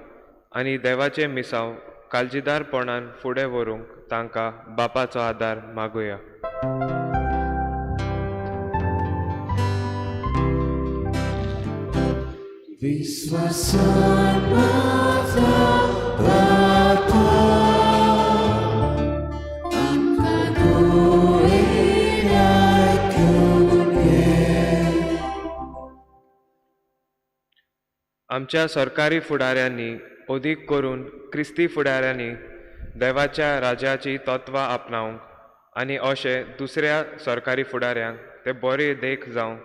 आनी देवाचे मिसांव काळजीदारपणान फुडें व्हरूंक तांकां बापाचो आदार मागुया. विश्वासान माझा बापा आमकां दोळेर आयकून घे. आमच्या सरकारी फुडाऱ्यांनी अदीक करून क्रिस्ती फुडाऱ्यांनी देवाच्या राजाची तत्वां आपणावंक आनी अशें दुसऱ्या सरकारी फुडाऱ्यांक ते बरे देख जावं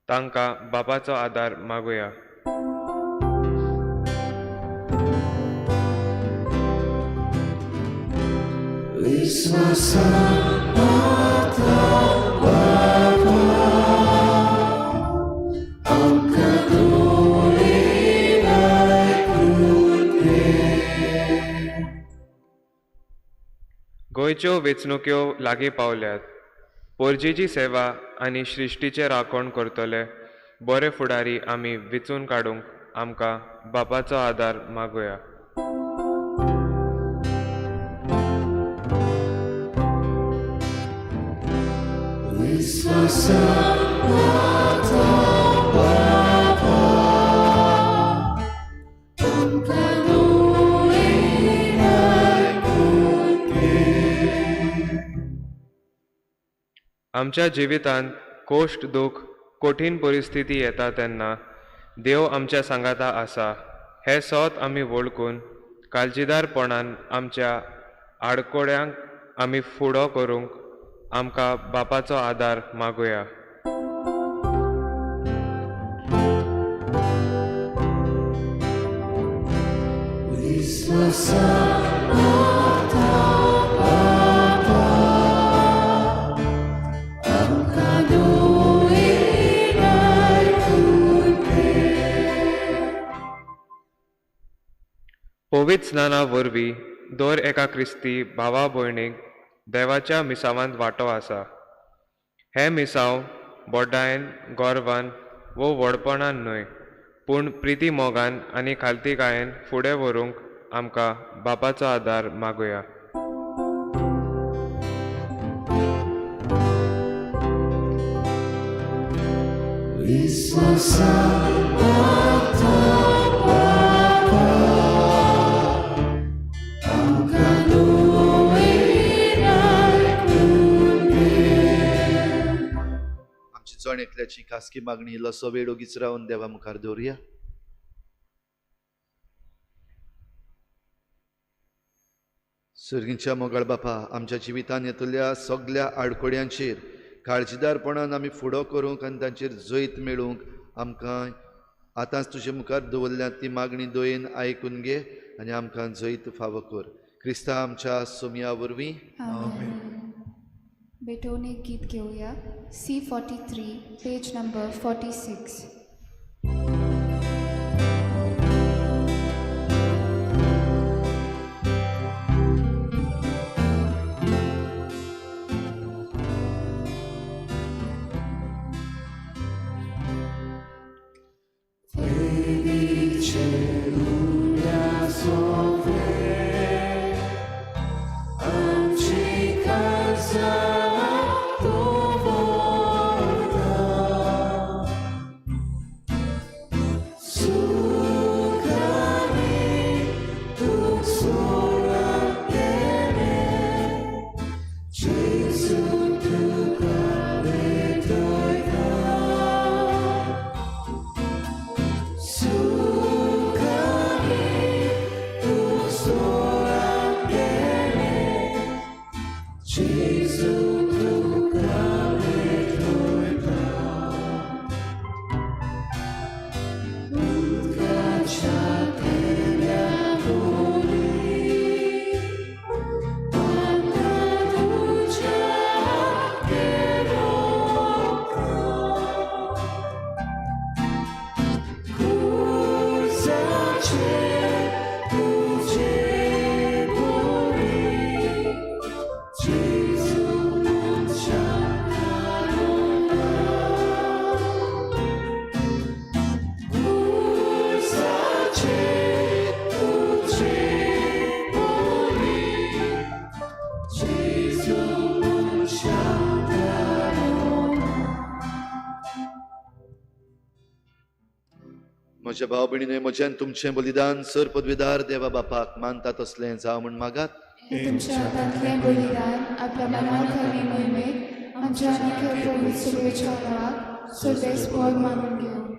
तांकां बापाचो आदार मागुया. विश्वासान माझा बापा आमकां दोळेर आयकून घे. गोंयच्यो वेंचणुक्यो लागीं पावल्यात. पोरजेची सेवा आनी श्रिश्टीचें राखण करतले बरे फुडारी आमी वेंचून काडूंक आमकां बापाचो आदार मागुया. विश्वासान माझा बापा आमकां दोळेर आयकून घे. आमच्या जिवितांत कोश्ट दूख कठीण परिस्थिती येता तेन्ना देव आमच्या सांगाता आसा हे सोत आमी वळखून काळजीदारपणान आमच्या आडकोड्यांक आमी फुडो करूंक आमकां बापाचो आदार मागुया. विश्वासान माझा बापा आमकां दोळेर आयकून घे. पवित्र स्नाना वरवीं दर एका क्रिस्ती भावा भयणीक देवाच्या मिसावांत वांटो आसा. हे मिसांव बोड्डायेन गोरवान वो व्हडपणान न्हय पूण प्रिती मोगान आनी खालतीकायेन फुडें व्हरूंक आमकां बापाचो आदार मागुया. विश्वासान माझा बापा आमकां दोळेर आयकून घे. आमची चण एकल्याची खासगी मागणी इल्लोसो वेळ ओगीच रावन देवा मुखार दवरुया. सर्गीच्या मोगाळ बापा आमच्या जिवितान येतल्या सगळ्या आडकोड्यांचेर काळजीदारपणान आमी फुडो करूंक आनी तांचेर जैत मेळूंक आमकां आतांच तुजे मुखार दवरल्या ती मागणी दोयेन आयकून घे आनी आमकां जैत फावो कर. क्रिस्ता आमच्या सोमया वरवीं आमेन. बेटोन एक गीत घेऊया. C43 page number 46. आमची काळजां म्हज्या भाव भयणीने म्हज्यान तुमचें बलिदान सर पदवीदार देवा बापाक मानता तसलें जावं म्हण मागात. हे तुमच्या हातांतलें बलिदान आपल्या मनांत आनी मोहिमेक आमच्या अनोख्या प्रभू सुरवेच्या नांवाक सर्वेस्पर मानून घेवं.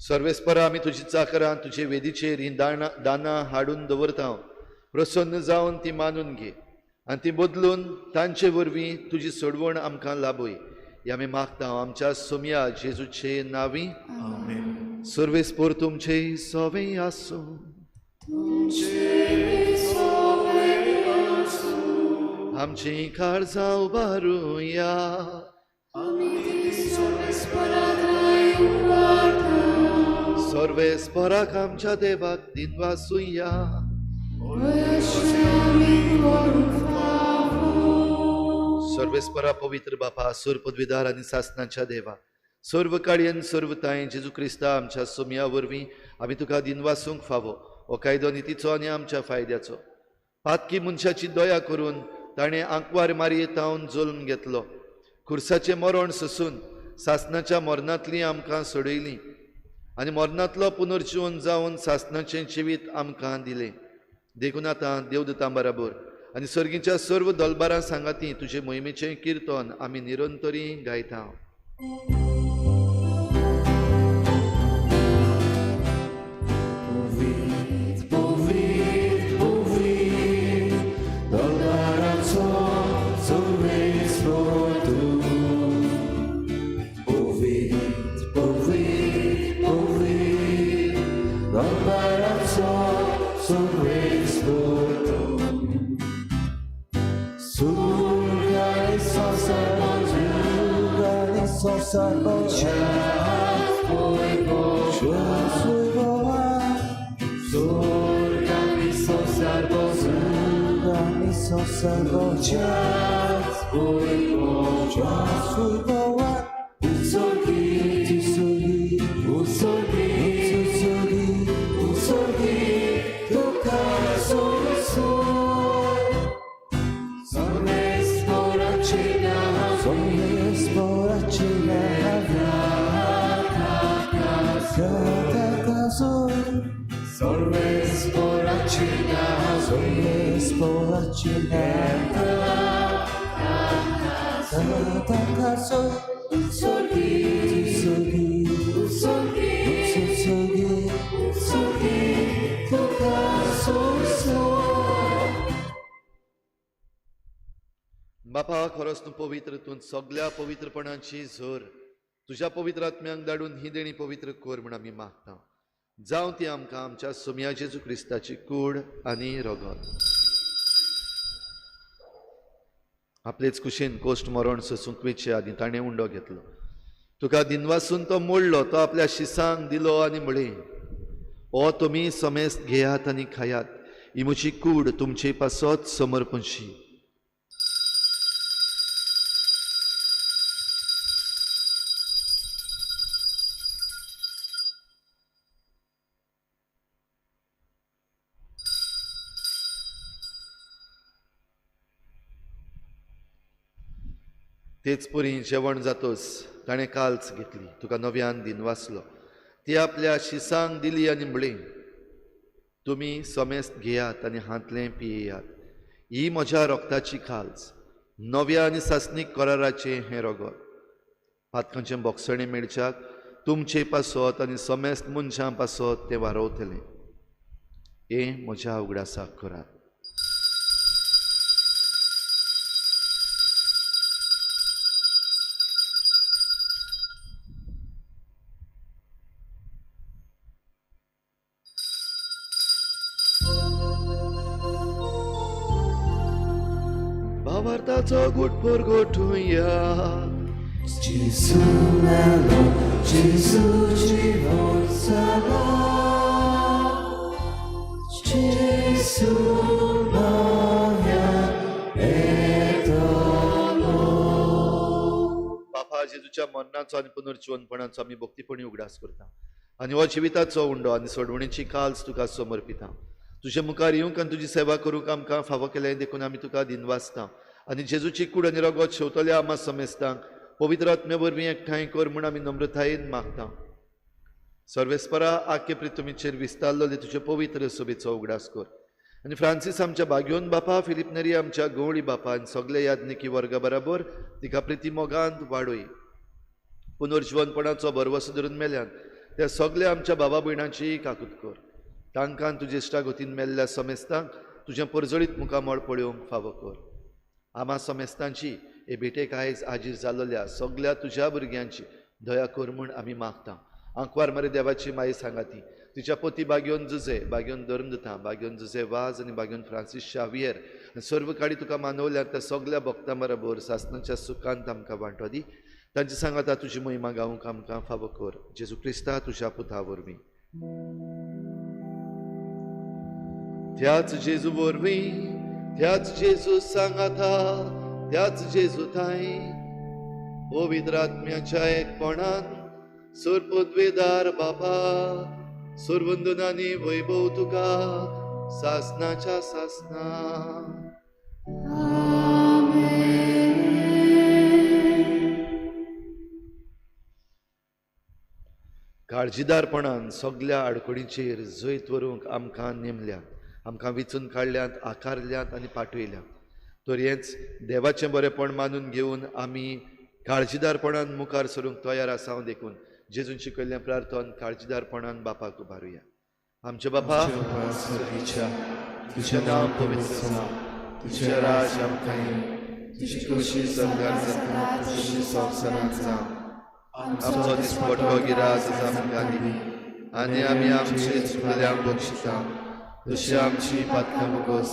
सर्वेस्परा आमी तुजी चाकरां तुजे वेदीचेर ही दानां हाडून दवरता. प्रसन्न जावन ती मानून घे आनी ती बदलून तांचे वरवीं तुजी सोडवण आमकां लाबय. हे आमी मागता आमच्या सोम्या जेजूचे नांवी. आमेन. सर्वेस्पर तुमचे सवें आसूं. आमची काळजां उबारुया. सर्वेस्पराक आमच्या देवाक दिनवासुया. सर्वेस्परा पवित्र बापा सुर पदवीदार आनी सासनाच्या देवा सर्व काळयेन सर्व ताय जेजू क्रिस्ता आमच्या सोम्या वरवीं आमी तुका दिनवासूंक फावो. हो कायदो नितीचो आनी आमच्या फायद्याचो. पातकी मनशाची दया करून ताणें आंकवार मारयेतावन जल्म घेतलो. खुर्साचें मरण ससून सासनाच्या मरणांतलीं आमकां सोडयलीं आनी मरणांतलो पुनर्जीवन जावन सासनाचें जिवीत आमकां दिलें. देखून आतां देवदूतां बराबर आनी सर्गीच्या सर्व दलबारां सांगाती तुजे मोहिमेचें किर्तन आमी निरंतरी गायता. बापा खरोच तूं पवित्र. तूं सगळ्या पवित्रपणाची झर तुज्या पवित्र आत्म्यांक धाडून ही देणी पवित्र कोर म्हण आमी मागता. जावं ती आमकां आमच्या सोम्या जेजू क्रिस्ताची कूड आनी रगत. आपलेच कुशीन कोश्ट मरण ससूंक वेचे आनी ताणें उंडो घेतलो. तुका दिनवासून तो मोडलो. तो आपल्या शिसांक दिलो आनी म्हळें, ओ तुमी समेस्त घेयात आनी खायात. ही म्हजी कूड तुमचे पासत समर्पणशी. तेच परी जेवण जातोच ताणें काल्च घेतली. तुका नव्यान दिन वाचलो. ती आपल्या शिसांक दिली आनी म्हळें, तुमी समेस्त घेयात आनी हातलें पियेयात. ही म्हज्या रोगताची काल्च नव्या आनी सासनीक कराराचें हें रगत. पातकांचें बोगसणें मेळच्याक तुमचे पासत आनी समेस्त मनशां पासत तें वारवतलें. हें म्हज्या उगडासाक करात. भावार्थाचो घोटभर घोटुया. Gesù melo, Gesù জীবন সালা, Gesù navia etalo. बापा जेजूच्या मरणाचो आनी पुनर्जीवनपणाचो आमी भक्तीपणी उगडास करता आनी हो जिविताचो उंडो आनी सोडवणेची काल्स तुका समर्पिता. तुजे मुखार येवंक आनी तुजी सेवा करूंक आमकां फावो केलें देखून आमी तुका दिनवासता आनी जेजूची कूड आनी रगत शेवतल्या आमा समेस्तांक पवित्र आत्मे वरवीं एकठांय कर म्हूण आमी नम्रतायेन मागता. सर्वेस्परा आख्खे पृथ्वीचेर विस्तारलेले तुझे पवित्र सोबेचो उगडास कर आनी फ्रांसीस आमच्या बागयोन बापा फिलिप नेरी आमच्या गवळी बापा आनी सगळे यादनिकी वर्गा बराबर तिका प्रिती मोगांत वाडोय पुनर्जीवनपणाचो बरवसो धरून मेल्यान त्या सगळ्या आमच्या बाबा भयणांची काकूत कर तांकां तुजे इश्टागतीन मेल्ल्या समेस्तांक तुजें परजळीत मुखामळ पळोवंक फावो कर आमा समेस्तांची हे भेटेक आयज हाजीर जाल्ल्या सगळ्या तुज्या भुरग्यांची दया कर म्हूण आमी मागता आंकवार मरे देवाची माई सांगाती तिच्या पोती बागयोन जुजे बागयोन धर्मदता बागयोन जुजे वाज आनी बागयोन फ्रांसीस शावियर सर्व काळी तुका मानवल्या त्या सगळ्या भक्तां बरोबर सासणाच्या सुखांत आमकां वांटो दी तांची सांगाता तुजी महिमा गावूंक आमकां फावो कर जेजू क्रिस्ता तुज्या पुता वरवीं त्याच जेजू वरवीं त्याच जेजू सांगाता त्याच जेजू थाय पवित्र आत्म्याच्या एकपणान सुरपदवेदार बापा सुरवंदनांनी वैभव तुका सासणाच्या सासना काळजीदारपणान सगळ्या आडकोडींचेर जैत व्हरूंक आमकां नेमल्यात आमकां विचून काडल्यात आकारल्यात आनी पाठयल्यात तर हेंच देवाचें बरेपण मानून घेवन आमी काळजीदारपणान मुखार सरूंक तयार आसा देखून जेजून शिकयल्लें प्रार्थन काळजीदारपणान बापाक उबारुया आमचे बापा तुझें नांव पवित्र जावं तुजें राज आमकां तुजी खुशी सगळ्यांक जाता तशी संवसारांत जावं आमचो दिसपटो गिरास आमकां दी आनी आमी आमचे चुकल्यांक बक्षिता तशी आमची पातकां मुगोस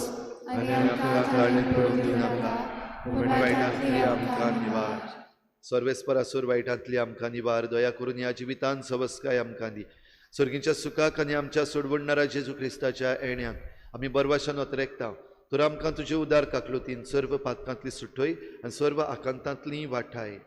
आनी आमकां काळीं पडूंक दिनाका पूण वायटांतली आमकां निवार सर्वेस्परासूर वायटांतली आमकां निवार दया करून ह्या जिवितान सवस्काय आमकां दी सर्गीच्या सुखाक आनी आमच्या सोडवणणाऱ्या जेजू क्रिस्ताच्या येण्याक आमी बरवाशान वतरेकता तर आमकां तुजे उदार काकलुतीन सर्व पातकांतली सुटोय आनी सर्व आकांतांतली वाठाय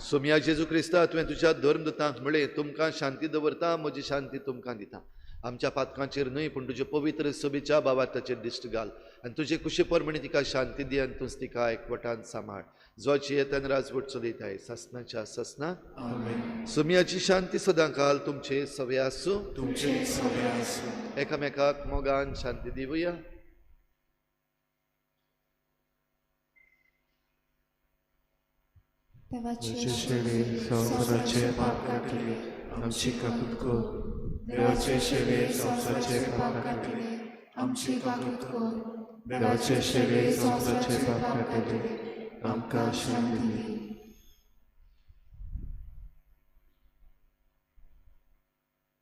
सोम्या जेजू क्रिस्ता तुवें तुज्या धर्मदूतांक म्हळें तुमकां शांती दवरता म्हजी शांती तुमकां दिता आमच्या पातकांचेर न्हय पूण तुजे पवित्र सोबीच्या बाबाताचेर दिश्ट घाल आनी तुजे कुशी परमणी तिका शांती दी आनी तूंच तिका एकवटान सांबाळ जोची येतान राजवट चलयताय सासणाच्या सासना सोम्याची शांती सदां काल तुमचे सवे आसूं तुमचे सवे आसूं एकामेकाक मोगान शांती दिवया देवाचे शेळे संवसाराचे पाप काटले आमची काकूत कर देवाचे शेळे संवसाराचे पाप काटले आमची काकूत कर देवाचे शेळे संवसाराचे पाप काटले आमकां शांती दी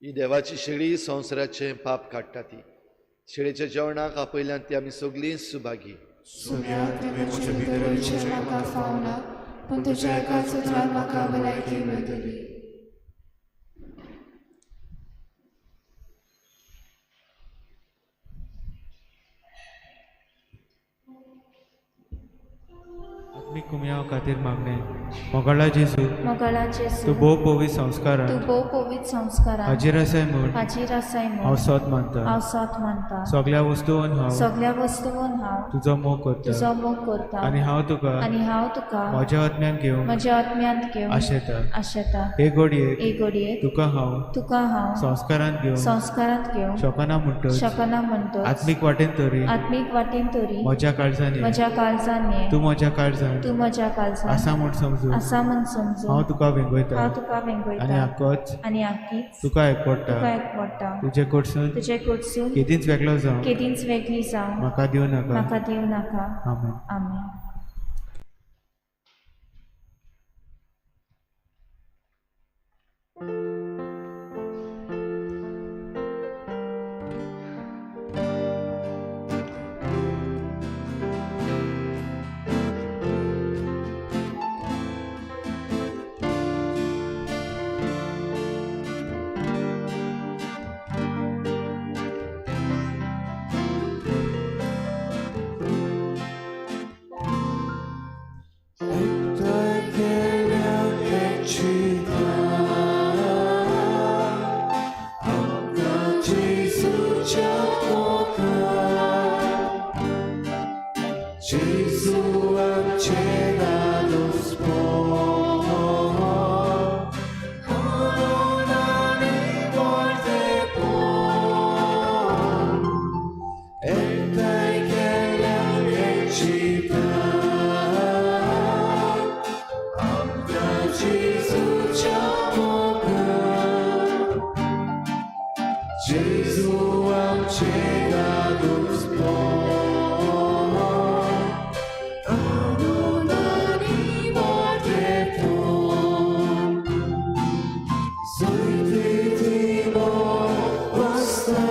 ही देवाची शेळी संवसाराचे पाप काडटा ती शेळेच्या जेवणाक आपयल्यान ती आमी सगळीं सुभागी सोम्या तुवें म्हजे भितर म्हाका फावना पूण तुज्या एका सुत्रान म्हाका भलायकी मेळटली आत्मिक कुमयाव खातीर मागणें मोगाळा जेजू मोगाळा जेजू तूं भोव पवित्र संस्कारान तूं भोव पवित्र संस्कारान हाजीर आसाय म्हूण हाजीर आसाय हांव म्हूण सोत मानता हांव सोत मानता सगळ्या वस्तूंन हांव सगळ्या वस्तूंन हांव तुजो मोग करता तुजो मोग करता आनी हांव तुका आनी हांव तुका म्हज्या आत्म्यान घेवन म्हज्या आत्म्यांत घेवन आशेता आशेता हे घडयेक एक घडयेक तुका हांव संस्कारांत घेवन शकना म्हणटच शकना म्हणटच आत्मीक वाटेन तरी आत्मीक वाटेन तरी म्हज्या काळजांनी म्हज्या काळजांनी तूं म्हज्या काळजान तूं म्हज्या काळजान आसा म्हूण समजून आसा म्हूण समजून हांव तुका वेंगयता हांव तुका वेंगयता आनी आक्कोच आनी आख्खीच तुका एकवडटा तुका एकवडटा तुजे कडसून तुजे कडसून केदींच वेगळो जावं केदींच वेगळी जावं म्हाका दिवं नाका म्हाका दिवं नाका आमेन आमेन Gesù amचे dados pon, coronare morte pon, et dai celem excitat, amda Gesù ciamogat. Gesù amce dados pon, coronare morte pon, soi tritimo vasta,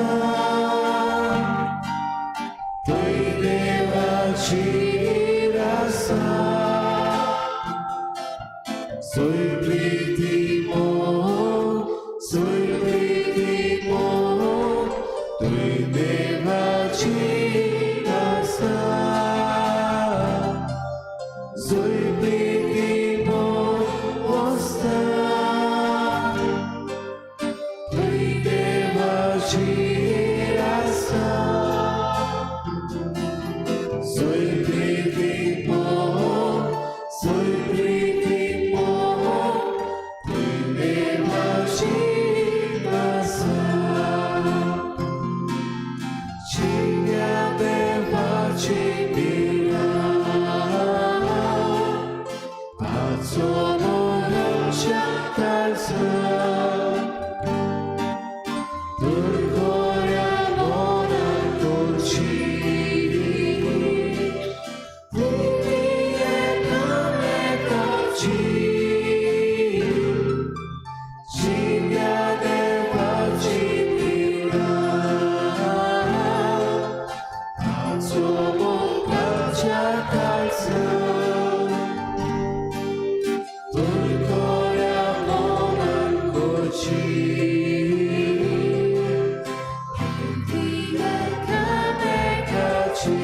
toi deva cirasa, soi tritimo, toi deva cirasa, soi tritimo vasta, toi deva cirasa, soi tritimo, toi deva cirasa. Cigna deva cipira, azzono goccia calza, turcoria monarcoci, e camecaci. Cigna deva cipira, azzono goccia calza, turcoria monarcoci, e camecaci.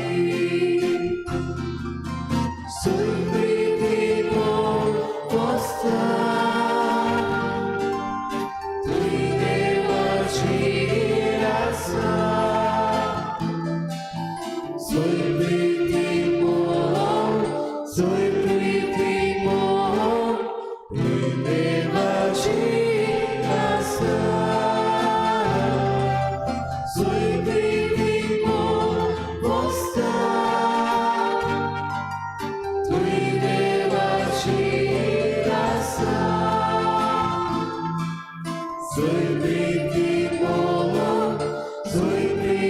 Soi pritimo vostra, toi deva cirasa, soi pritimo, toi deva cirasa, soi pritimo vostra, toi deva cirasa, soi pritimo, toi deva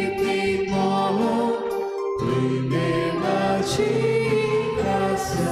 cirasa.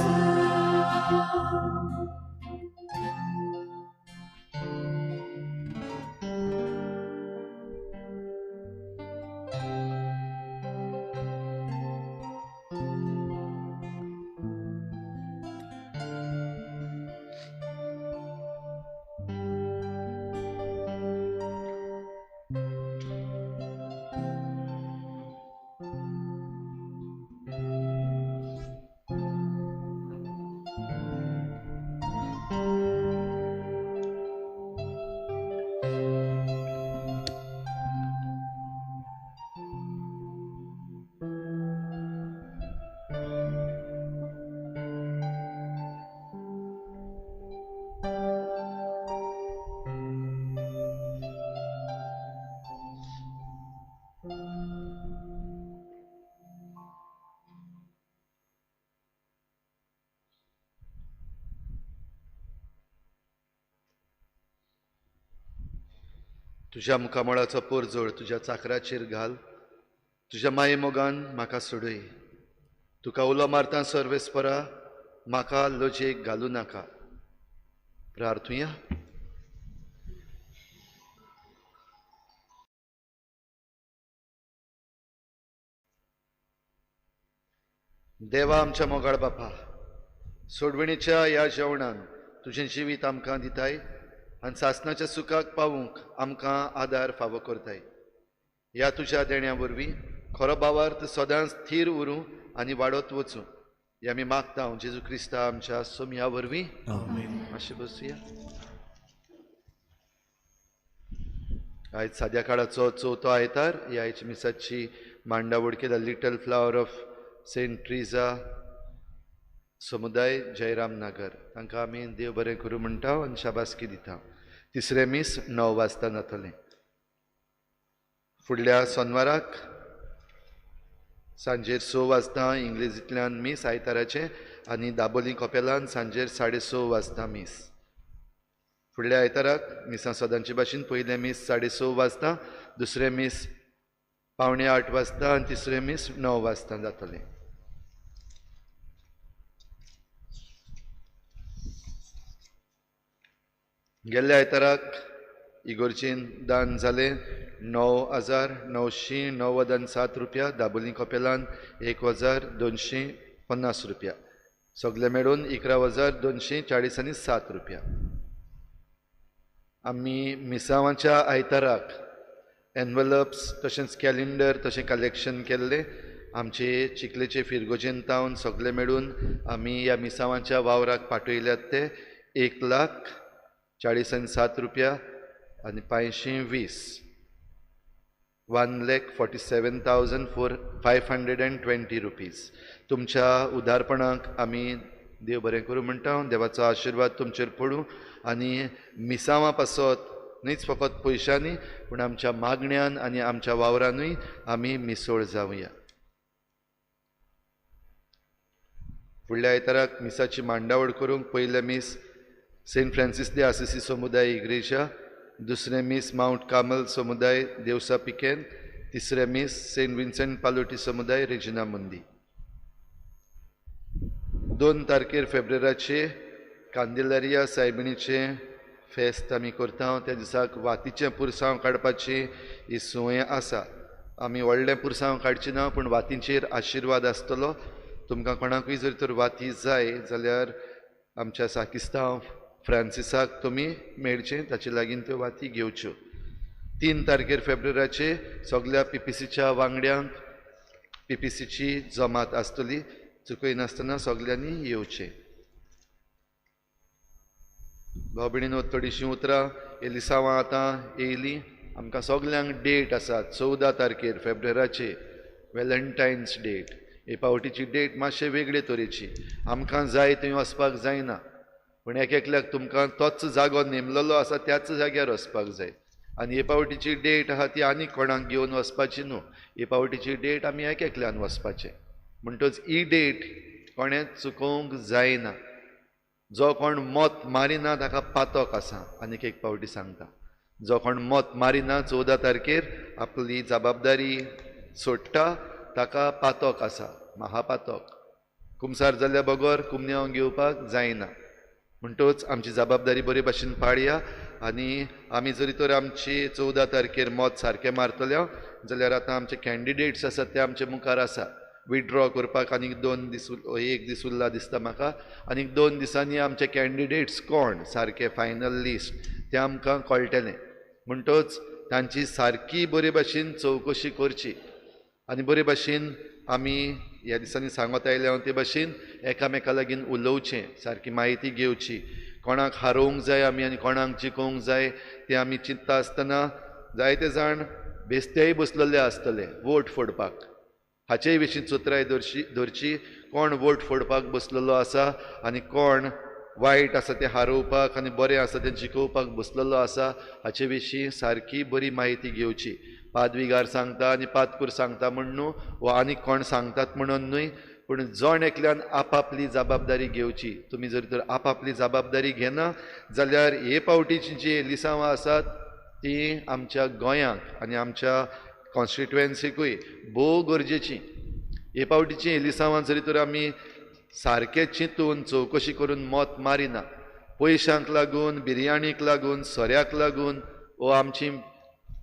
तुझ्या मुखामळाचो पोरजोळ तुझ्या चाकराचेर घाल, तुझ्या माये मोगान म्हाका सोडय. तुका उलो मारता सर्वेस्परा, म्हाका लोजेक घालूं नाका. प्रार्थुया. देवा आमच्या मोगाळ बापा, सोडवणीच्या ह्या जेवणान तुझें जिवीत आमकां दिताय आनी सासणाच्या सुखाक पावूंक आमकां आदार फावो करताय. ह्या तुज्या देण्या वरवीं खरो भावार्थ सदांच थीर उरूं आनी वाडत वचूं हें आमी मागता जेजू क्रिस्ता आमच्या सोम्या वरवीं. मातशें बसुया. आयज साद्या काळाचो चवथो आयतार. ह्या मिसाची मांडावळ केला Little Flower of Saint Teresa समुदाय जयराम नगर तांकां आमी देव बरें करूं म्हणटा आनी शाबासकी दिता. तिसरें मीस 9 वाजता जातलें. फुडल्या सोनवाराक सांजेर 6 वाजता इंग्लिजींतल्यान मीस आयताराचें आनी दाबोलीं कपेलान सांजेर 6:30 वाजता मीस. फुडल्या आयताराक मिसां सदांचे भाशेन पयलें मीस 6:30 वाजता, दुसरें मीस 7:45 वाजता आनी तिसरें मीस 9 वाजता जातलें. गेल्ल्या आयताराक इगोर्जीन दान जालें 9,997 रुपया, दाबोलीं कपेलान 1,250 रुपया, सगळे मेळून 11,240.07 रुपया. आमी मिसावांच्या आयताराक एनवलप्स तशेंच कॅलेंडर तशें कलेक्शन केल्लें. आमचे चिखलेचे फिरगोजेन तावन सगळे मेळून आमी ह्या मिसावांच्या वावराक पाठयल्यात ते 1,40,07 रुपया आनी 520 1,47,520 रुपीज. तुमच्या उदारपणाक आमी देव बरें करूं म्हणटा. देवाचो आशिर्वाद तुमचेर पडूं आनी मिसावां पासत न्हीच फकत पयशांनी पूण आमच्या मागण्यांन आनी आमच्या वावरांनूय आमी मिसळ जावया. फुडल्या आयताराक मिसाची मांडावळ करूंक पयले मीस सेंट फ्रांसीस दे आसिसी समुदाय इग्रेजा, दुसरें मीस माउंट कार्मेल समुदाय देवसा पिकेन, तिसरें मीस सेंट विन्सेंट पालोटी समुदाय रेजिना मुंदी. 2 तारखेर फेब्रुवारीचे कांदिलारिया सायबिणीचे फेस्त आमी करता. त्या दिसाक वातीचें पुरसांव काडपाची ही सोय आसा. आमी व्हडलें पुरसांव काडचें ना पूण वातींचेर आशिर्वाद आसतलो. तुमकां कोणाकूय जर तर वाती जाय जाल्यार आमच्या साकिस्तांव फ्रांसिसाक तुमी मेळचें, ताचे लागीं त्यो वाती घेवच्यो. 3 तारखेर फेब्रुवारीचे सगळ्या PPCच्या वांगड्यांक PPCची जमात आसतली. चुकय नासतना सगळ्यांनी येवचें. भाव भयणीनो, थोडीशीं उतरां एलिसांवां आतां येयलीं. आमकां सगल्यांक डेट आसा 14 तारखेर फेब्रुवारीचे वेलंटायन्स डेट. हे पावटीची डेट मातशे वेगळे तरेची. आमकां जाय थंय वचपाक जायना पूण एकल्याक तुमकां तोच जागो नेमलेलो आसा त्याच जाग्यार वचपाक जाय. आनी हे पावटीची डेट आहा ती आनी कोणाक घेवन वचपाची न्हू. हे पावटीची डेट आमी एकल्यान वचपाचें. म्हणटच ही डेट कोणें चुकोवंक जायना. जो कोण मत मारिना ताका पातक आसा. आनीक एक पावटी सांगता, जो कोण मत मारिना 14 तारखेर आपली जबाबदारी सोडटा ताका पातक आसा, महापातक. कुमसार जाल्ल्या बगर कुमन्याव घेवपाक जायना. म्हणटच आमची जबाबदारी बरे भाशेन पाळया. आनी आमी जरी तर आमची 14 तारखेर मत सारकें मारतले जाल्यार आतां आमचे कॅन्डिडेट्स आसात ते आमचे मुखार आसा. विथड्रॉ करपाक आनीक 2 दीस 1 दीस उरला दिसता म्हाका. आनीक 2 दिसांनी आमचे कॅन्डिडेट्स कोण सारके फायनल लिस्ट तें आमकां कळटलें. म्हणटच तांची सारकी बरे भाशेन चवकशी करची आनी बरे भाशेन आमी ह्या दिसांनी सांगत आयले हांव ते भाशेन एकामेका लागीं उलोवचें, सारकी म्हायती घेवची. कोणाक हारोवंक जाय आमी आनी कोणाक जिखोवंक जाय तें आमी चिंतता आसतना जायते जाण बेस्तेय बसलेले आसतले वोट फोडपाक. हाचेय विशीं चुत्राय धरची. कोण वोट फोडपाक बसलेलो आसा आनी कोण वायट आसा तें हारोवपाक आनी बरें आसा तें जिखोवपाक बसलेलो आसा हाचे विशीं सारकी बरी म्हायती घेवची. पादविगार सांगता आनी पातपूर सांगता म्हण न्हू वा आनीक कोण सांगतात म्हणून न्हय पूण जण एकल्यान आपापली जबाबदारी घेवची. तुमी जर तर आपापली जबाबदारी घेना जाल्यार हे पावटीची जी लिसांवां आसात ती आमच्या गोंयांक आनी आमच्या कॉन्स्टिट्युएन्सीकूय भोव गरजेची. हे पावटीची लिसांवां जरी तर आमी सारकें चिंतून चवकशी करून मत मारिना, पयशांक लागून, बिरयाणीक लागून, सोऱ्याक लागून वो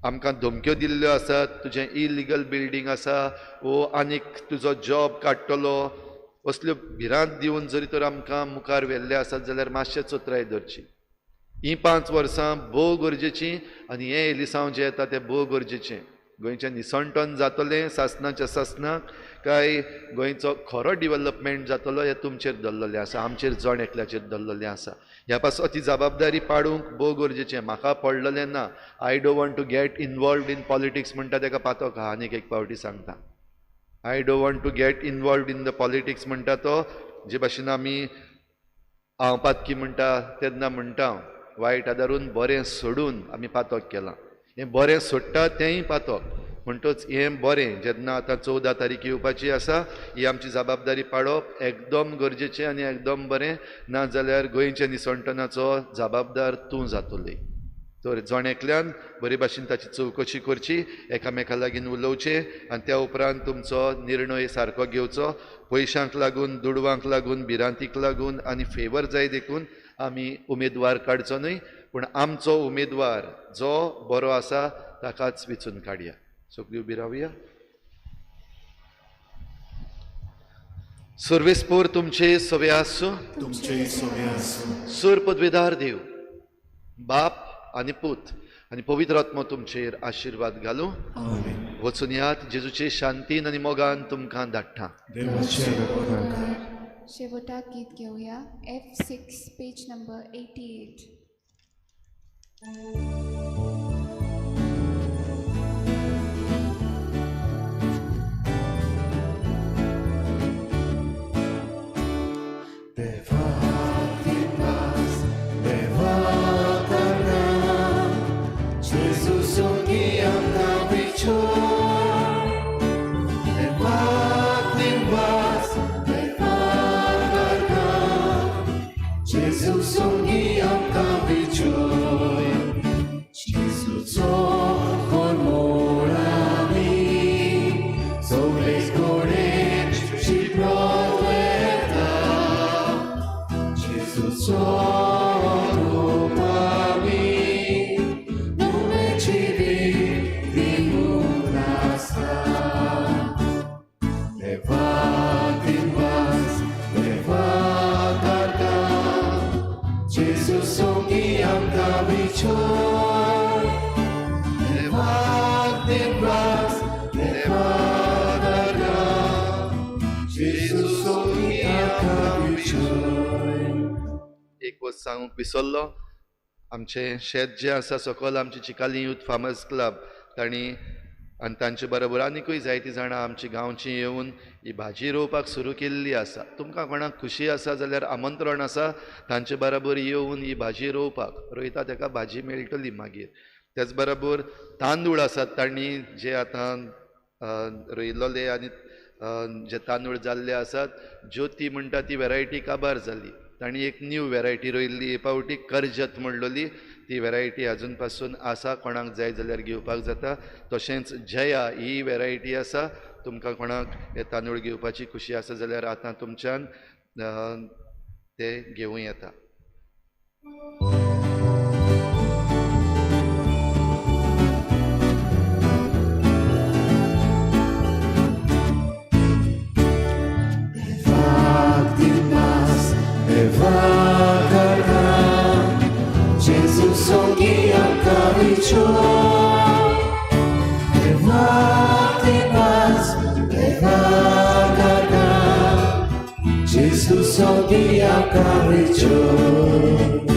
आमकां धमक्यो दिल्ल्यो आसात, तुजें इलिगल बिल्डींग आसा वो आनीक तुजो जॉब काडटलो, असल्यो भिरांत दिवन जरी तर आमकां मुखार व्हेल्ले आसात जाल्यार मातशें चोत्राय धरची. ही 5 वर्सां भोव गरजेचीं आनी हें एलिसांव जें येता तें भोव गरजेचें. गोंयचें निसंटन जातलें सासणाच्या सासणाक काय गोंयचो खरो डिवेलपमेंट जातलो हें तुमचेर दल्ललें आसा, आमचेर जण एकल्याचेर दल्ललें आसा. ह्या पासत ती जबाबदारी पाडूंक भोव गरजेचें. म्हाका पडलेलें ना. I don't want to get involved in politics म्हणटा तेका पातक आहा. आनीक एक पावटी सांगता I don't want to get involved in the politics म्हणटा तो जे भाशेन आमी हांव पातकी म्हणटा तेन्ना म्हणटा वायट आदारून बरें सोडून आमी पातक केलां हें बरें सोडटा तेंय पातक म्हणटच हें बरें जेन्ना आतां 14 तारीख येवपाची आसा ही आमची जबाबदारी पाडप एकदम गरजेचें आनी एकदम बरें ना जाल्यार गोंयच्या निसंटनाचो जबाबदार तूं जातली तर जोणेकल्यान बरे भाशेन ताची चवकशी करची एकामेका लागीं उलोवचें आनी त्या उपरांत तुमचो निर्णय सारको घेवचो पयशांक लागून दुडवांक लागून भिरांतीक लागून आनी फेवर जाय देखून आमी उमेदवार काडचो न्हय पूण आमचो उमेदवार जो बरो आसा ताकाच वेंचून काडया सगळीं उबी रावया सर्वेस्पोर तुमचे सवे आसूं तुमचे सोबे आसूं सूर पदवेदार देव बाप आनी पूत आनी पवित्र आत्मो तुमचेर आशिर्वाद घालूं आमेन वचून यात जेजूचे शांतीन आनी मोगान तुमकां धाडटा देवाचे उपकार शेवटाक गीत घेऊया F6 पेज नंबर 88. एक वस्त सांगूंक विसरलो आमचें शेत जें आसा सकयल आमची चिकाली यूथ फार्मर्स क्लब तांणी आनी तांचे बरोबर आनिकूय जायतीं जाणां आमची गांवची येवन ही भाजी रोवपाक सुरू केल्ली आसा तुमकां कोणाक खुशी आसा जाल्यार आमंत्रण आसा तांचे बरोबर येवन ही भाजी रोयता ताका भाजी मेळटली मागीर तेच बरोबर तांदूळ आसात तांणी जे आतां रोयलोले आनी जे तांदूळ जाल्ले आसात ज्योती म्हणटा ती वेरायटी काबार जाली तांणी एक न्यू वेरायटी रोयिल्ली हे पावटी करजत म्हणलोली ती वेरायटी अजून पासून आसा कोणाक जाय जाल्यार घेवपाक जाता तशेंच जया ही वेरायटी आसा तुमकां कोणाक हे तांदूळ घेवपाची खुशी आसा जाल्यार आतां तुमच्यान ते घेवूं येता Jesus, oh, guia, capricho.